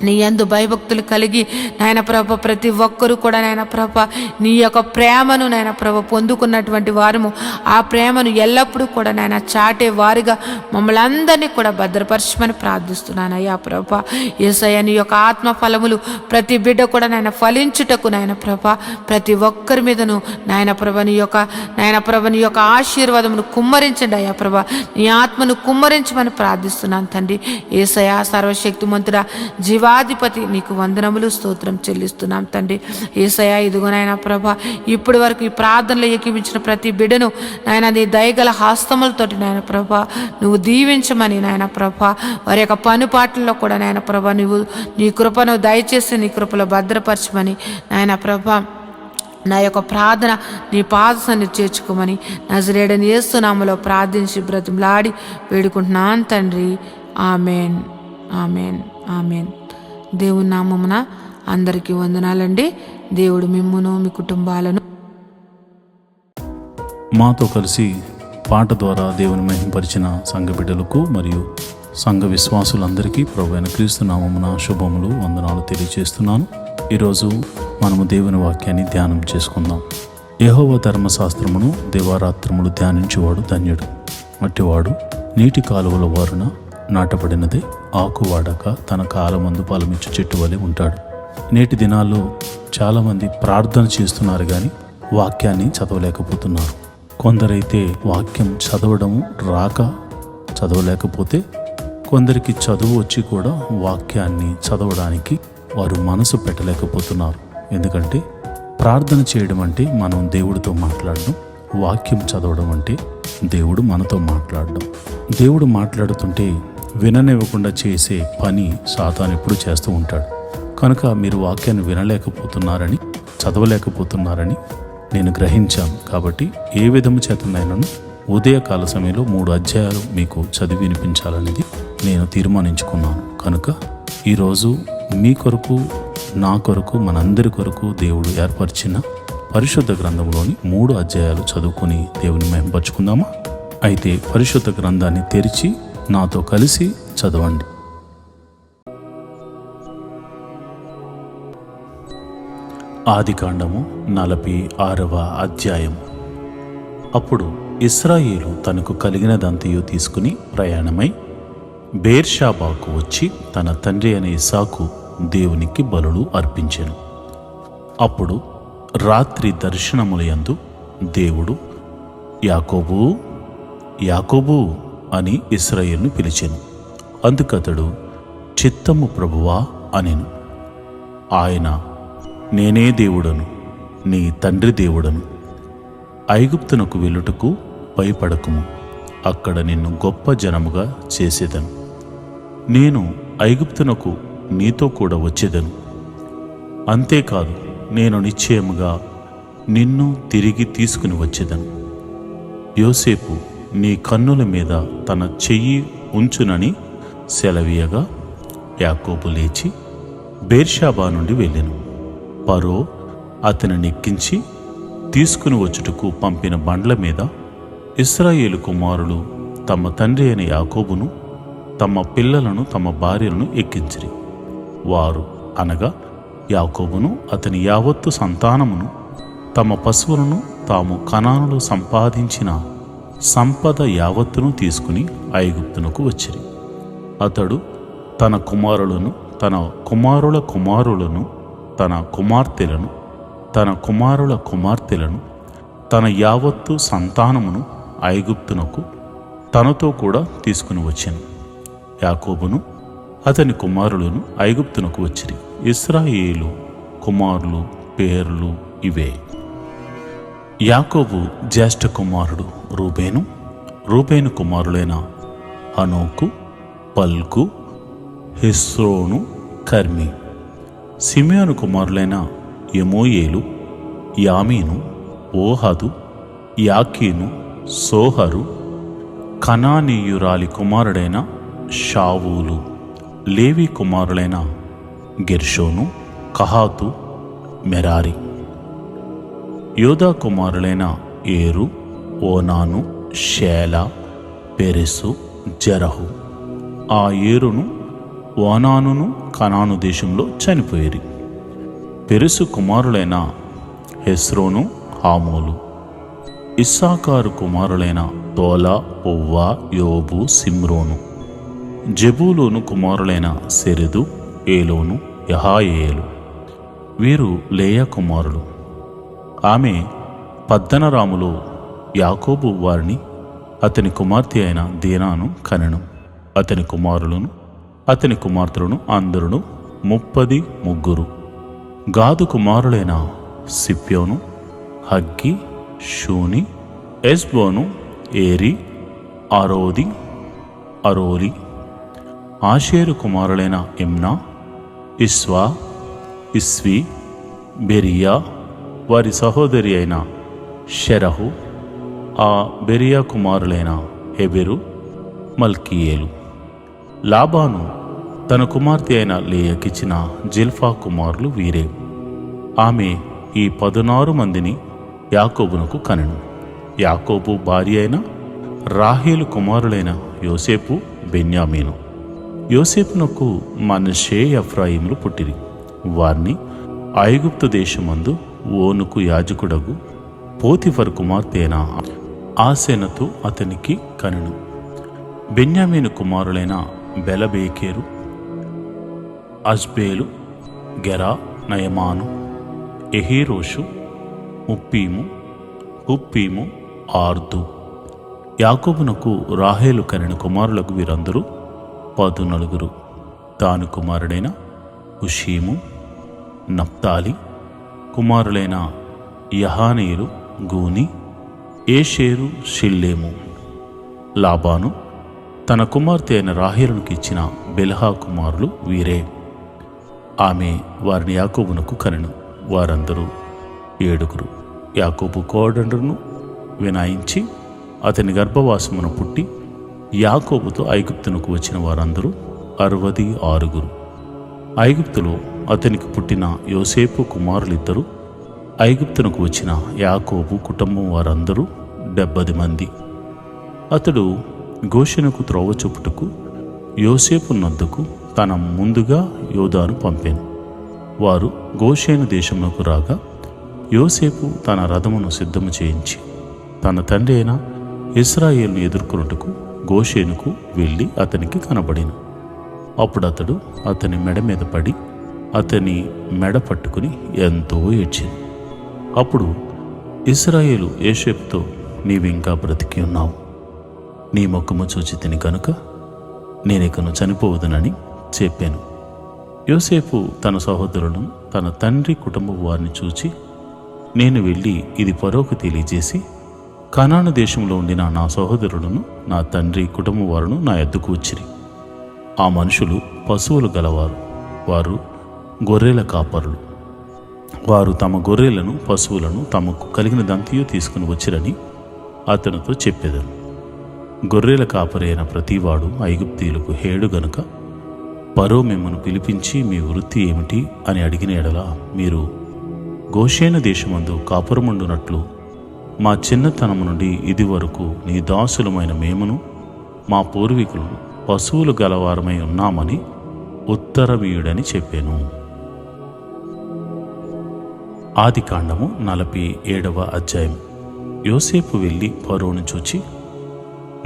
నీ యందు భయభక్తులు కలిగి నాయన ప్రభ ప్రతి ఒక్కరూ కూడా నాయన ప్రభ నీ యొక్క ప్రేమను నాయన ప్రభ పొందుకున్నటువంటి వారము ఆ ప్రేమను ఎల్లప్పుడూ కూడా నాయన చాటే వారిగా మమ్మల్ని అందరినీ కూడా భద్రపరచమని ప్రార్థిస్తున్నాను అయ్యా ప్రభ. యేసయ్య నీ యొక్క ఆత్మ ఫలములు ప్రతి బిడ్డ కూడా నాయన ఫలించుటకు నాయన ప్రభ ప్రతి ఒక్కరి మీదను నాయన ప్రభ నీ యొక్క ఆశీర్వాదమును కుమ్మరించండి అయ్యా ప్రభ. నీ ఆత్మను కుమ్మరించమని ప్రార్థిస్తున్నాను తండ్రి. యేసయ్య సర్వశక్తిమంతుడా, జీవాధిపతి నీకు వందనములు, స్తోత్రం చెల్లిస్తున్నాం తండ్రి. యేసయ్య ఇదిగో నాయన ప్రభ ఇప్పటి వరకు ఈ ప్రార్థనలో ఏకీపించిన ప్రతి బిడ్డను నాయన నీ దయగల హస్తములతోటి నాయన ప్రభ నువ్వు దీవించమని నాయన ప్రభ వారి యొక్క పనుపాట్లలో కూడా నాయన ప్రభ నువ్వు నీ కృపను దయచేసి నీ కృపలో భద్రపరచమని నాయన ప్రభ నా యొక్క ప్రార్థన నీ పాదసాన్ని చేర్చుకోమని నజరేయుడైన యేసు నామములో ప్రార్థించి బ్రతిమలాడి వేడుకుంటున్నాను తండ్రి. Amen, amen, amen. దేవుని నామమున అందరికీ వందనాలండి. దేవుడు మిమ్మును మీ కుటుంబాలను మాతో కలిసి పాట ద్వారా దేవుని మహింపరిచిన సంఘ బిడ్డలకు మరియు సంఘ విశ్వాసులందరికీ ప్రభువైన క్రీస్తు నామమున శుభములు వందనాలు తెలియజేస్తున్నాను. ఈరోజు మనము దేవుని వాక్యాన్ని ధ్యానం చేసుకుందాం. యెహోవా ధర్మశాస్త్రమును దివారాత్రములు ధ్యానించేవాడు ధన్యుడు. అట్టివాడు నీటి కాలువల వారున నాటబడినదే ఆకు వాడక తన కాలమందు ఫలమిచ్చు చెట్టు వలె ఉంటాడు. నేటి దినాల్లో చాలామంది ప్రార్థన చేస్తున్నారు కానీ వాక్యాన్ని చదవలేకపోతున్నారు. కొందరైతే వాక్యం చదవడం రాక చదవలేకపోతే, కొందరికి చదువు వచ్చి కూడా వాక్యాన్ని చదవడానికి వారు మనసు పెట్టలేకపోతున్నారు. ఎందుకంటే ప్రార్థన చేయడం అంటే మనం దేవుడితో మాట్లాడడం, వాక్యం చదవడం అంటే దేవుడు మనతో మాట్లాడడం. దేవుడు మాట్లాడుతుంటే విననివ్వకుండా చేసే పని సాతాను ఎప్పుడు చేస్తూ ఉంటాడు. కనుక మీరు వాక్యాన్ని వినలేకపోతున్నారని, చదవలేకపోతున్నారని నేను గ్రహించాను. కాబట్టి ఏ విధము చేతనైనాను ఉదయకాల సమయంలో 3 అధ్యాయాలు మీకు చదివి వినిపించాలనేది నేను తీర్మానించుకున్నాను. కనుక ఈరోజు మీ కొరకు, నా కొరకు, మనందరి కొరకు దేవుడు ఏర్పరిచిన పరిశుద్ధ గ్రంథంలోని 3 అధ్యాయాలు చదువుకొని దేవుని మహింపరచుకుందామా? అయితే పరిశుద్ధ గ్రంథాన్ని తెరిచి నాతో కలిసి చదవండి. ఆదికాండము 46వ అధ్యాయం. అప్పుడు ఇశ్రాయేలు తనకు కలిగినదంతయు తీసుకుని ప్రయాణమై బేర్షాబాకు వచ్చి తన తండ్రి అయిన ఇస్సాకు దేవునికి బలులు అర్పించెను. అప్పుడు రాత్రి దర్శనములయందు దేవుడు యాకోబూ, యాకోబూ అని ఇశ్రాయేలును పిలిచెను. అందుకతడు చిత్తము ప్రభువా అనెను. ఆయన, నేనే దేవుడను, నీ తండ్రి దేవుడను. ఐగుప్తునకు వెళ్ళుటకు భయపడకుము, అక్కడ నిన్ను గొప్ప జనముగా చేసేదను. నేను ఐగుప్తునకు నీతో కూడా వచ్చేదను. అంతేకాదు, నేను నిశ్చయముగా నిన్ను తిరిగి తీసుకుని వచ్చేదను. యోసేపు నీ కన్నుల మీద తన చెయ్యి ఉంచునని సెలవీయగా యాకోబు లేచి బేర్షాబా నుండి వెళ్ళెను. ఫరో అతనిని ఎక్కించి తీసుకుని వచ్చుటకు పంపిన బండ్ల మీద ఇశ్రాయేలు కుమారులు తమ తండ్రి అయిన యాకోబును, తమ పిల్లలను, తమ భార్యలను ఎక్కించిరి. వారు అనగా యాకోబును, అతని యావత్తు సంతానమును, తమ పశువులను, తాము కనానులో సంపాదించిన సంపద యావత్తును తీసుకుని ఐగుప్తునకు వచ్చిరి. అతడు తన కుమారులను, తన కుమారుల కుమారులను, తన కుమార్తెలను, తన కుమారుల కుమార్తెలను, తన యావత్తు సంతానమును ఐగుప్తునకు తనతో కూడా తీసుకుని వచ్చాను. యాకోబును, అతని కుమారులను ఐగుప్తునకు వచ్చిరి. ఇశ్రాయేలు కుమారులు పేర్లు ఇవే. యాకోబు జ్యేష్ఠ కుమారుడు రూబేను. రూబేను కుమారులైన హనోకు, పల్కు, హెస్రోను, కర్మి. సిమియోను కుమారులైన యెమూయేలు, యామీను, ఓహదు, యాకీను, సోహరు. కనానీయురాలి కుమారుడైన షావూలు. లేవి కుమారులైన గెర్షోను, కహాతు, మెరారి. యోదా కుమారులైన ఏరు, ఓనాను, షేలా, పెరెసు, జరహు. ఆ ఏరును, ఓనానును కనాను దేశంలో చనిపోయేరి. పెరెసు కుమారులైన హెస్రోను, హామోలు. ఇస్సాకారు కుమారులైన తోలా, పువ్వా, యోబు, సిమ్రోను. జెబూలూను కుమారులైన సెరెదు, ఏలోను, యహాయేలు. వీరు లేయా కుమారులు. ఆమె పద్దనరాములో యాకోబు వారిని, అతని కుమార్తె అయిన దీనాను కనెను. అతని కుమారులను, అతని కుమార్తెలను అందరును 33. గాదు కుమారులైన సిప్యోను, హగ్గి, షూని, ఎస్బోను, ఏరి, అరోలి. ఆషేరు కుమారులైన ఇమ్నా, ఇస్వా, ఇస్వి, బెరియా, వారి సహోదరి అయిన షెరహు. ఆ బెరియా కుమారులైన హెబెరు, మల్కీయేలు. లాబాను తన కుమార్తె అయిన లేయకిచ్చిన జిల్ఫా కుమారులు వీరే. ఆమె ఈ 16 మందిని యాకోబునకు కనెను. యాకోబు భార్య అయిన రాహేలు కుమారులైన యోసేపు, బెన్యామీను. యోసేపునకు మనష్షే, ఎఫ్రాయిములు పుట్టిరి. వారిని ఐగుప్తు దేశమందు ఓనుకు యాజకుడగు పోతిఫరు కుమార్తె అయిన ఆసెనతు అతనికి కనెను. బెన్యామీను కుమారులైన బెలబేకెరు, అజ్బేలు, గెరా, నయమాను, ఎహీరోషు, హుప్పీము, ఆర్దు. యాకోబునకు రాహేలు కనెను కుమారులకు వీరందరూ 14. దాను కుమారుడైన హుషీము, నప్తాలి కుమారులైన యహానీలు, గూని, ఏషేరు, షిల్లేము. లాబాను తన కుమార్తె అయిన రాహేలునికి ఇచ్చిన బెల్హా కుమారులు వీరే. ఆమె వారిని యాకోబునకు కనెను. వారందరూ 7. యాకోబు కోడండును వినాయించి అతని గర్భవాసమున పుట్టి యాకోబుతో ఐగుప్తునకు వచ్చిన వారందరూ 66. ఐగుప్తులో అతనికి పుట్టిన యోసేపు కుమారులిద్దరూ, ఐగుప్తునకు వచ్చిన యాకోబు కుటుంబం వారందరూ 70 మంది. అతడు గోషెనుకు త్రోవ చూపుటకు యోసేపు నద్దకు తన ముందుగా యోదాను పంపాను. వారు గోషేను దేశంలోకి రాగా యోసేపు తన రథమును సిద్ధము చేయించి తన తండ్రి అయిన ఇశ్రాయేలును ఎదుర్కొనుటకు గోషేనుకు వెళ్ళి అతనికి కనబడిను. అప్పుడు అతడు అతని మెడ మీద పడి అతని మెడ పట్టుకుని ఎంతో ఏడ్చింది. అప్పుడు ఇశ్రాయేలు యోసేపుతో, నీవింకా బ్రతికి ఉన్నావు, నీ ముఖము చూచి తిని కనుక నేనికను చనిపోవదునని చెప్పాను. యోసేపు తన సహోదరులను తన తండ్రి కుటుంబం వారిని చూచి, నేను వెళ్ళి ఇది ఫరోకు తెలియజేసి కనాను దేశంలో ఉండిన నా సహోదరులను నా తండ్రి కుటుంబం వారును నా యొద్దకు వచ్చిరి. ఆ మనుషులు పశువులు గలవారు, వారు గొర్రెల కాపరులు. వారు తమ గొర్రెలను పశువులను తమకు కలిగినదంతయు తీసుకుని వచ్చిరని అతనితో చెప్పెదరు. గొర్రెల కాపరి అయిన ప్రతివాడు ఐగుప్తీయులకు హేడు గనుక ఫరో మిమ్మను పిలిపించి మీ వృత్తి ఏమిటి అని అడిగిన ఎడల మీరు గోషేను దేశమందు కాపురముండునట్లు మా చిన్నతనము నుండి ఇది వరకు నీ దాసులమైన మేమును మా పూర్వీకులు పశువులు గలవారమై ఉన్నామని ఉత్తరమీయుడని చెప్పాను. ఆదికాండము 47వ అధ్యాయం. యోసేపు వెళ్ళి ఫరోను చూచి,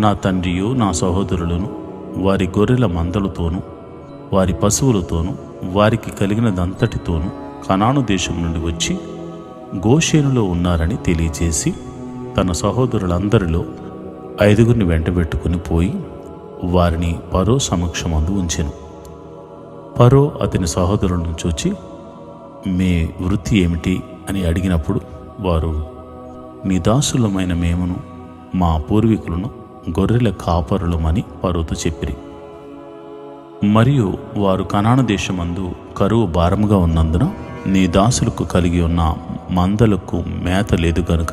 నా తండ్రియు నా సహోదరులను వారి గొర్రెల మందలతోనూ వారి పశువులతోనూ వారికి కలిగినదంతటితోనూ కనాను దేశం నుండి వచ్చి గోషేనులో ఉన్నారని తెలియజేసి తన సహోదరులందరిలో 5 వెంటబెట్టుకుని పోయి వారిని ఫరో సమక్షమందు ఉంచెను. ఫరో అతని సహోదరులను చూచి, మీ వృత్తి ఏమిటి అని అడిగినప్పుడు వారు, నీ దాసులమైన మేమును మా పూర్వీకులను గొర్రెల కాపరులమని ఫరోతో చెప్పిరి. మరియు వారు కనాను దేశమందు కరువు భారముగా ఉన్నందున నీ దాసులకు కలిగి ఉన్న మందలకు మేత లేదు గనుక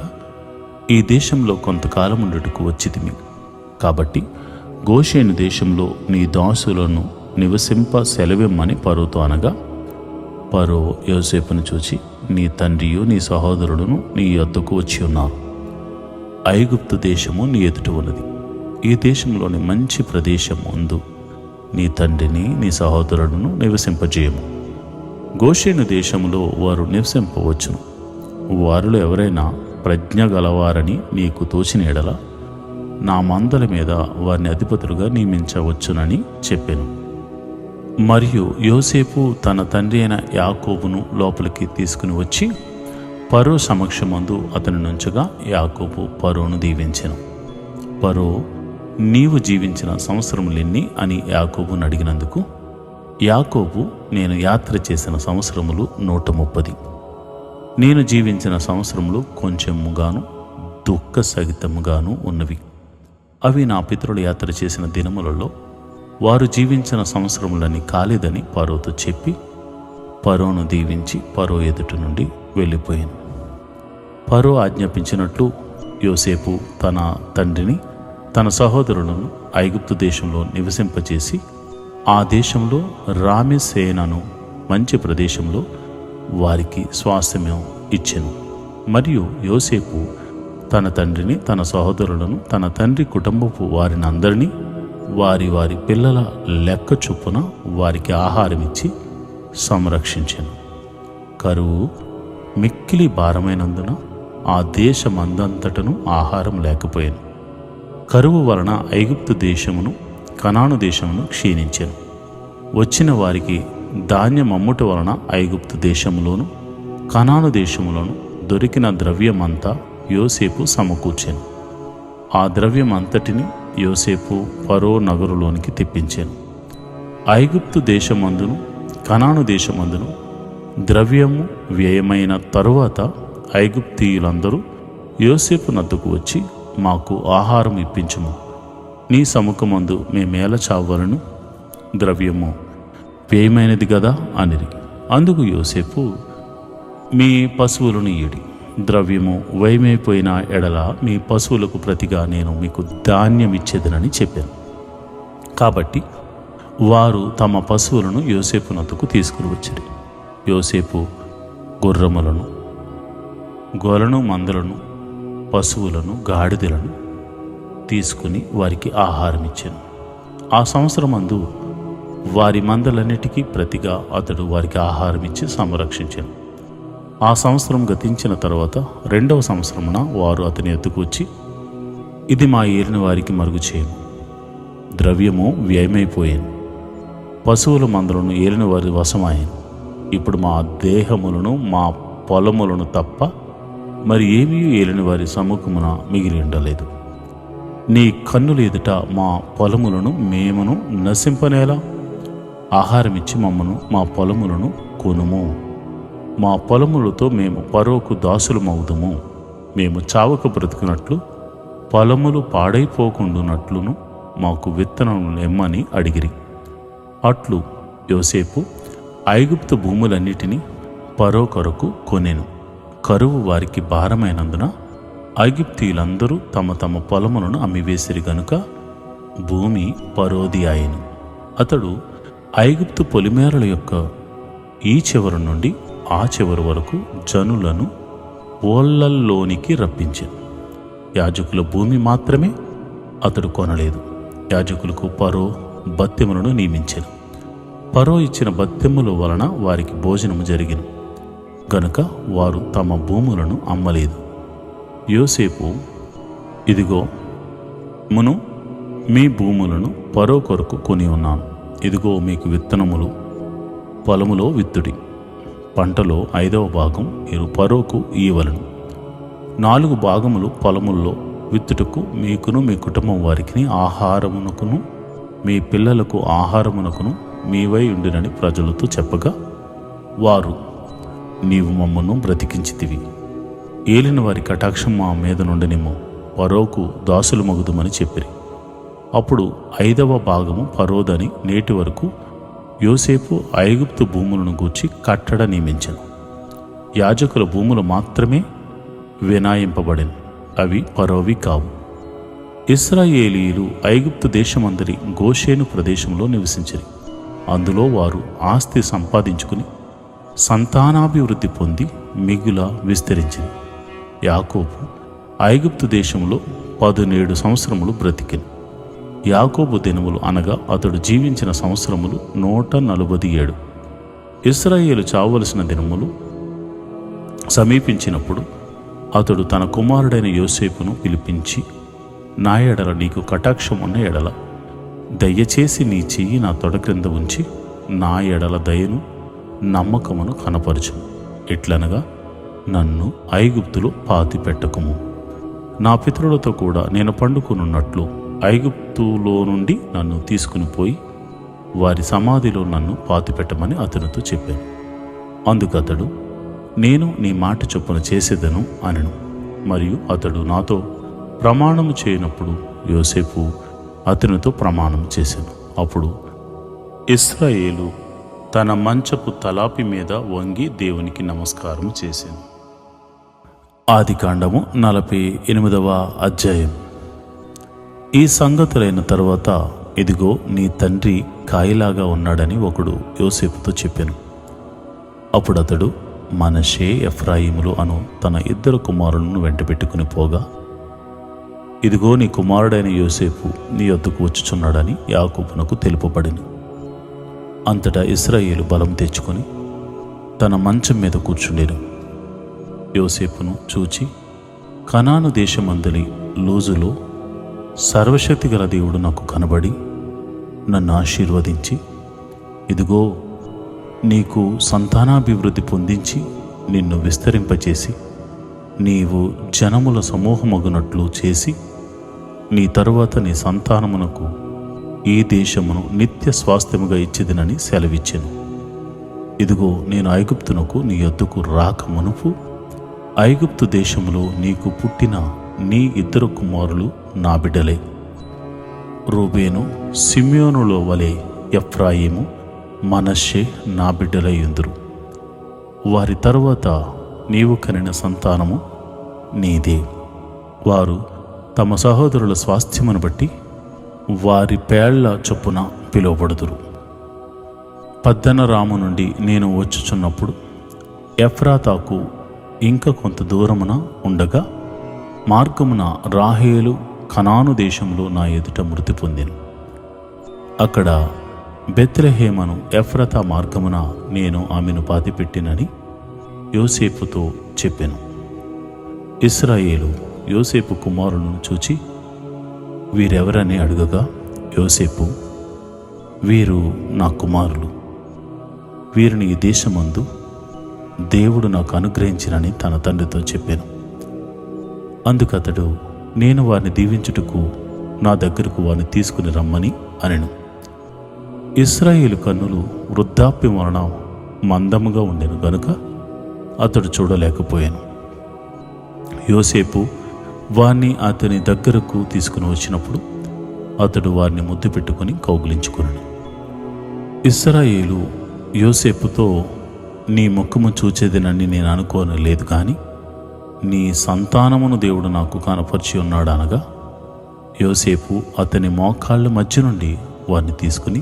ఈ దేశంలో కొంతకాలముండుటకు వచ్చితిమి. కాబట్టి గోషేను దేశంలో నీ దాసులను నివసింప సెలవిమ్మని ఫరోతో అనగా, ఫరో యోసేపును చూచి, నీ తండ్రియు నీ సహోదరుడును నీ యొద్దకు వచ్చి ఉన్నారు. ఐగుప్తు దేశము నీ ఎదుట ఉన్నది. ఈ దేశంలోని మంచి ప్రదేశం ముందు నీ తండ్రిని నీ సహోదరుడును నివసింపజేయము. గోషేను దేశంలో వారు నివసింపవచ్చును. వారిలో ఎవరైనా ప్రజ్ఞ గలవారని నీకు తోచిన ఎడల నా మందల మీద వారిని అధిపతులుగా నియమించవచ్చునని చెప్పాను. మరియు యోసేపు తన తండ్రి అయిన యాకోబును లోపలికి తీసుకుని వచ్చి ఫరో సమక్షమందు అతని నుంచగా యాకోబు ఫరోను దీవించెను. ఫరో, నీవు జీవించిన సంవత్సరములెన్ని అని యాకోబును అడిగినందుకు యాకోబు, నేను యాత్ర చేసిన సంవత్సరములు 130. నేను జీవించిన సంవత్సరములు కొంచెముగాను దుఃఖ సహితముగాను ఉన్నవి. అవి నా పితరులు యాత్ర చేసిన దినములలో వారు జీవించిన సంవత్సరములని కాలేదని ఫరోతో చెప్పి ఫరోను దీవించి ఫరో ఎదుట నుండి వెళ్ళిపోయాను. ఫరో ఆజ్ఞాపించినట్లు యోసేపు తన తండ్రిని తన సహోదరులను ఐగుప్తు దేశంలో నివసింపచేసి ఆ దేశంలో రామెసేనను మంచి ప్రదేశంలో వారికి స్వాస్థ్యం ఇచ్చెను. మరియు యోసేపు తన తండ్రిని, తన సహోదరులను, తన తండ్రి కుటుంబపు వారిని అందరినీ వారి వారి పిల్లల లెక్క చొప్పున వారికి ఆహారం ఇచ్చి సంరక్షించెను. కరువు మిక్కిలి భారమైనందున ఆ దేశమందంతటను ఆహారం లేకపోయాను. కరువు వలన ఐగుప్తు దేశమును, కనాను దేశమును క్షీణించెను. వచ్చిన వారికి ధాన్యం అమ్ముట వలన ఐగుప్తు దేశములోను, కనాను దేశములోను దొరికిన ద్రవ్యమంతా యోసేపు సమకూర్చెను. ఆ ద్రవ్యమంతటిని యోసేపు ఫరో నగరులోనికి తెప్పించాను. ఐగుప్తు దేశమందును, కనాను దేశమందును ద్రవ్యము వ్యయమైన తరువాత ఐగుప్తీయులందరూ యోసేపు నద్దకు వచ్చి, మాకు ఆహారం ఇప్పించుము, నీ సముఖమందు మేమేల చావలను, ద్రవ్యము వ్యయమైనది గదా అనిరి. అందుకు యోసేపు, మీ పశువులను ఈడి, ద్రవ్యము వ్యయమైపోయిన ఎడల మీ పశువులకు ప్రతిగా నేను మీకు ధాన్యం ఇచ్చేదనని చెప్పాను. కాబట్టి వారు తమ పశువులను యోసేపు నద్దకు తీసుకుని వచ్చారు. యోసేపు గుర్రములను, గొలను, మందలను, పశువులను, గాడిదలను తీసుకుని వారికి ఆహారం ఇచ్చాను. ఆ సంవత్సరమందు వారి మందలన్నిటికీ ప్రతిగా అతడు వారికి ఆహారం ఇచ్చి సంరక్షించాను. ఆ సంవత్సరం గతించిన తర్వాత 2వ సంవత్సరమున వారు అతని ఎద్దుకు వచ్చి, ఇది మా ఏలిన వారికి మరుగు చేయము, ద్రవ్యము వ్యయమైపోయాను, పశువుల మందలను ఏలిన వారి వశమాయను. ఇప్పుడు మా దేహములను, మా పొలములను తప్ప మరి ఏమీ ఏలిన వారి సముఖమున మిగిలి ఉండలేదు. నీ కన్నుల ఎదుట మా పొలములను మేమును నశింపనేలా? ఆహారమిచ్చి మమ్మను, మా పొలములను కొనుము, మా పొలములతో మేము ఫరోకు దాసులమవుదుము. మేము చావక బ్రతుకున్నట్లు, పొలములు పాడైపోకుండానట్లును మాకు విత్తనములు ఎమ్మని అడిగిరి. అట్లు యోసేపు ఐగుప్తు భూములన్నిటినీ ఫరో కొరకు కొనెను. కరువు వారికి భారమైనందున ఐగుప్తీయులందరూ తమ తమ పొలములను అమ్మివేసిరి గనుక భూమి ఫరోది ఆయెను. అతడు ఐగుప్తు పొలిమేరల యొక్క ఈ చివరి నుండి ఆ చివరి వరకు జనులను ఓళ్ళల్లోనికి రప్పించాను. యాజకుల భూమి మాత్రమే అతడు కొనలేదు. యాజకులకు ఫరో బత్తెములను నియమించాను. ఫరో ఇచ్చిన బత్తెముల వలన వారికి భోజనము జరిగిన గనుక వారు తమ భూములను అమ్మలేదు. యోసేపు, ఇదిగో మును మీ భూములను ఫరో కొరకు కొని ఉన్నాను. ఇదిగో మీకు విత్తనములు, పొలములో విత్తుడి, పంటలో 5వ భాగం మీరు ఫరోకు ఇయ్యవలను. 4 భాగములు పొలముల్లో విత్తుటకు మీకును మీ కుటుంబం వారికి ఆహారమునకును మీ పిల్లలకు ఆహారమునకును మీవై ఉండినని ప్రజలతో చెప్పగా, వారు, నీవు మమ్మను బ్రతికించితివి, ఏలిన వారి కటాక్షం మా మీద నుండినేమో, ఫరోకు దాసులు మగుదుమని చెప్పిరి. అప్పుడు 5వ భాగము ఫరోదని నేటి వరకు యోసేపు ఐగుప్తు భూములను గూర్చి కట్టడ నియమించెను. యాజకుల భూములు మాత్రమే వినాయింపబడెను, అవి ఫరోవి కావు. ఇశ్రాయేలీయులు ఐగుప్తు దేశమందరి గోషేను ప్రదేశంలో నివసించిరి. అందులో వారు ఆస్తి సంపాదించుకుని సంతానాభివృద్ధి పొంది మిగుల విస్తరించింది. యాకోబు ఐగుప్తు దేశంలో 17 సంవత్సరములు బ్రతికెను. యాకోబు దినములు అనగా అతడు జీవించిన సంవత్సరములు 147. ఇశ్రాయేలు చావలసిన దినములు సమీపించినప్పుడు అతడు తన కుమారుడైన యోసేపును పిలిపించి, నా ఎడల నీకు కటాక్షం ఉన్న ఎడల దయచేసి నీ చెయ్యి నా తొడ క్రింద ఉంచి నా ఎడల దయను నమ్మకమును కనపరచు. ఎట్లనగా, నన్ను ఐగుప్తులో పాతిపెట్టకుము. నా పితరులతో కూడా నేను పండుకొనున్నట్లు ఐగుప్తులో నుండి నన్ను తీసుకుని పోయి వారి సమాధిలో నన్ను పాతిపెట్టమని అతనితో చెప్పాను. అందుకు అతడు, నేను నీ మాట చొప్పున చేసేదను అనెను. మరియు అతడు నాతో ప్రమాణము చేయనప్పుడు యోసేపు అతనితో ప్రమాణం చేశాను. అప్పుడు ఇశ్రాయేలు తన మంచపు తలాపి మీద వంగి దేవునికి నమస్కారం చేశాను. ఆదికాండము 48వ అధ్యాయం. ఈ సంగతులైన తరువాత, ఇదిగో నీ తండ్రి కాయిలాగా ఉన్నాడని ఒకడు యోసేపుతో చెప్పాను. అప్పుడు అతడు మనష్షే, ఎఫ్రాయిములు అను తన 2 కుమారులను వెంటబెట్టుకుని పోగా, ఇదిగో నీ కుమారుడైన యోసేపు నీ యొద్దకు వచ్చుచున్నాడని యాకోబునకు తెలుపబడింది. అంతటా ఇశ్రాయేలు బలం తెచ్చుకొని తన మంచం మీద కూర్చుండెను. యోసేపును చూచి కనాను దేశమందలి లూజులో సర్వశక్తి గల దేవుడు నాకు కనబడి నన్ను ఆశీర్వదించి, ఇదిగో నీకు సంతానాభివృద్ధి పొందించి నిన్ను విస్తరింపచేసి నీవు జనముల సమూహమగునట్లు చేసి నీ తరువాత నీ సంతానమునకు ఈ దేశమును నిత్య స్వాస్థ్యముగా ఇచ్చేదినని సెలవిచ్చెను. ఇదిగో నేను ఐగుప్తునకు నీ యొద్దకు రాక మునుపు ఐగుప్తు దేశములో నీకు పుట్టిన నీ 2 కుమారులు నా బిడ్డలే. రూబేను సిమ్యోనులో వలె ఎఫ్రాయిము మనష్షే నా బిడ్డలయ్యుందురు. వారి తరువాత నీవు కనిన సంతానము నీదే. వారు తమ సహోదరుల స్వాస్థ్యమును బట్టి వారి పేళ్ల చొప్పున పిలువబడుదురు. పద్దనరాము నుండి నేను వచ్చుచున్నప్పుడు ఎఫ్రాతాకు ఇంకా కొంత దూరమున ఉండగా మార్గమున రాహేలు కనాను దేశంలో నా ఎదుట మృతి పొందెను. అక్కడ బెత్లెహేమను ఎఫ్రతా మార్గమున నేను ఆమెను పాతిపెట్టినని యోసేపుతో చెప్పెను. ఇశ్రాయేలు యోసేపు కుమారులను చూచి వీరెవరని అడుగగా యోసేపు, వీరు నా కుమారులు, వీరిని ఈ దేశమందు దేవుడు నాకు అనుగ్రహించినని తన తండ్రితో చెప్పాను. అందుకతడు నేను వారిని దీవించుటకు నా దగ్గరకు వారిని తీసుకుని రమ్మని అనెను. ఇశ్రాయేలు కన్నులు వృద్ధాప్యం వలన మందముగా ఉండెను గనుక అతడు చూడలేకపోయాను. యోసేపు వారిని అతని దగ్గరకు తీసుకుని వచ్చినప్పుడు అతడు వారిని ముద్దు పెట్టుకుని కౌగిలించుకున్నాడు. ఇశ్రాయేలు యోసేపుతో, నీ ముఖము చూచేదినని నేను అనుకోనలేదు, కానీ నీ సంతానమును దేవుడు నాకు కనపరిచి ఉన్నాడు అనగా యోసేపు అతని మోకాళ్ళ మధ్య నుండి వారిని తీసుకుని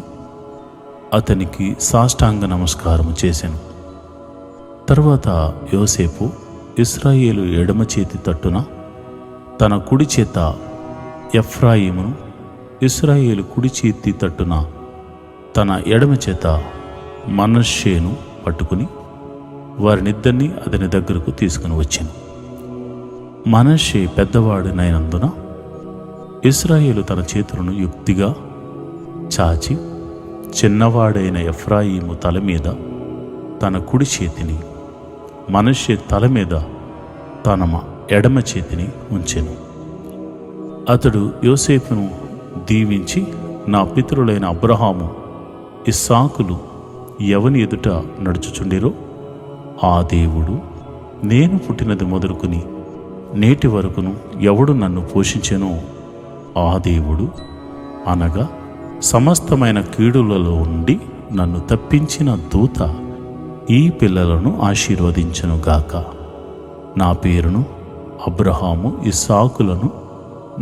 అతనికి సాష్టాంగ నమస్కారము చేశాను. తరువాత యోసేపు ఇశ్రాయేలు ఎడమ చేతి తట్టున తన కుడి చేత ఎఫ్రాయిమును, ఇశ్రాయేలు కుడి చేతి తట్టున తన ఎడమ చేత మనష్షేను పట్టుకుని వారినిద్దరినీ అతని దగ్గరకు తీసుకుని వచ్చాను. మనష్షే పెద్దవాడినైనందున ఇశ్రాయేలు తన చేతులను యుక్తిగా చాచి చిన్నవాడైన ఎఫ్రాయిము తల మీద తన కుడి చేతిని, మనష్షే తల మీద తన ఎడమ చేతిని ఉంచెను. అతడు యోసేపును దీవించి, నా పితరులైన అబ్రహాము ఇస్సాకులు ఎవని ఎదుట నడుచుచుండిరో ఆ దేవుడు నేను పుట్టినది మొదలుకొని నేటి వరకును ఎవడు నన్ను పోషించెనో ఆ దేవుడు, అనగా సమస్తమైన కీడులలో ఉండి నన్ను తప్పించిన దూత ఈ పిల్లలను ఆశీర్వదించునుగాక. నా పేరును అబ్రహాము ఇస్సాకులను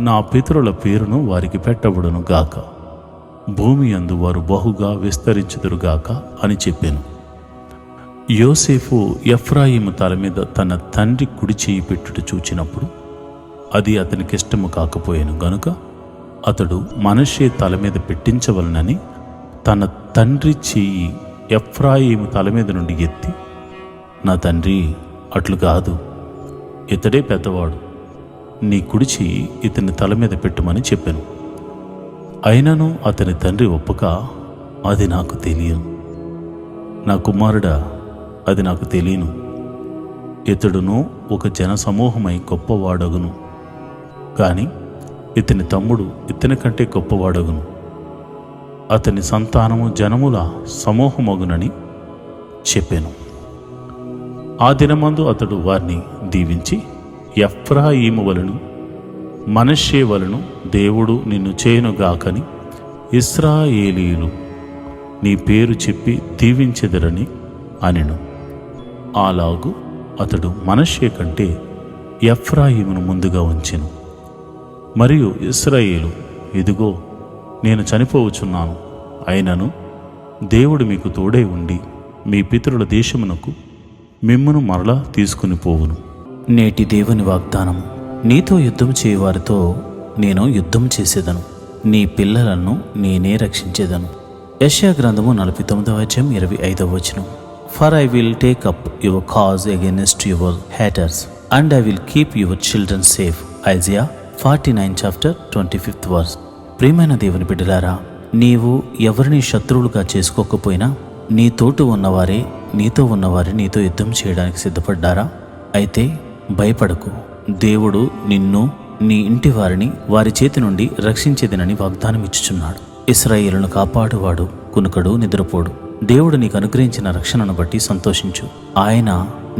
నా పితరుల పేరును వారికి పెట్టబడును గాక. భూమి యందు వారు బహుగా విస్తరించుదురుగాక అని చెప్పాను. యోసేపు ఎఫ్రాయిము తల మీద తన తండ్రి కుడి చేయి పెట్టుట చూచినప్పుడు అది అతనికిష్టము కాకపోయాను గనుక అతడు మనష్షే తల మీద పెట్టించవలనని తన తండ్రి చెయ్యి ఎఫ్రాయిము తల మీద నుండి ఎత్తి, నా తండ్రి, అట్లు కాదు, ఇతడే పెద్దవాడు, నీ కుడి చెయ్యి ఇతని తల మీద పెట్టుమని చెప్పాను. అయినను అతని తండ్రి ఒప్పక, అది నాకు తెలియను, నా కుమారుడా, అది నాకు తెలియను, ఇతడును ఒక జనసమూహమై గొప్పవాడగును, కానీ ఇతని తమ్ముడు ఇతని కంటే గొప్పవాడగును, అతని సంతానము జనముల సమూహమగునని చెప్పాను. ఆ దినమందు అతడు వారిని దీవించి, ఎఫ్రాయిము వలను మనష్షే వలను దేవుడు నిన్ను చేయునుగాకని ఇశ్రాయేలీయులు నీ పేరు చెప్పి దీవించెదరని అనెను. అలాగు అతడు మనష్షే కంటే ఎఫ్రాయిమును ముందుగా ఉంచెను. మరియు ఇశ్రాయేలు, ఇదిగో నేను చనిపోవచున్నాను, అయినను దేవుడు మీకు తోడై ఉండి మీ పితరుల దేశమునకు మిమ్మును మరలా తీసుకుని పోవును. నేటి దేవుని వాగ్దానము, నీతో యుద్ధం చేయవారితో నేను యుద్ధం చేసేదను, నీ పిల్లలను నేనే రక్షించేదను. యెషయా గ్రంథము 49:25. For I will take up your cause against your haters and I will keep your children safe. Isaiah 49:25. ప్రియమైన దేవుని బిడ్డలారా, నీవు ఎవరిని శత్రువులుగా చేసుకోకపోయినా నీ తోటి ఉన్నవారే నీతో నీతో యుద్ధం చేయడానికి సిద్ధపడ్డారా? అయితే భయపడకు, దేవుడు నిన్ను నీ ఇంటి వారిని వారి చేతి నుండి రక్షించేదినని వాగ్దానం ఇచ్చుచున్నాడు. ఇశ్రాయేలును కాపాడువాడు కునుకడు, నిద్రపోడు. దేవుడు నీకు అనుగ్రహించిన రక్షణను బట్టి సంతోషించు. ఆయన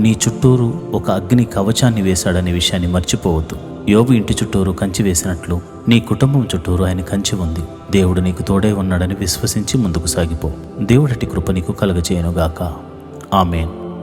నీ చుట్టూరు ఒక అగ్ని కవచాన్ని వేశాడనే విషయాన్ని మర్చిపోవద్దు. యోబు ఇంటి చుట్టూరు కంచి వేసినట్లు నీ కుటుంబం చుట్టూరు ఆయన కంచి ఉంది. దేవుడు నీకు తోడే ఉన్నాడని విశ్వసించి ముందుకు సాగిపో. దేవుడటి కృప నీకు కలుగజేయనుగాక. ఆమేన్.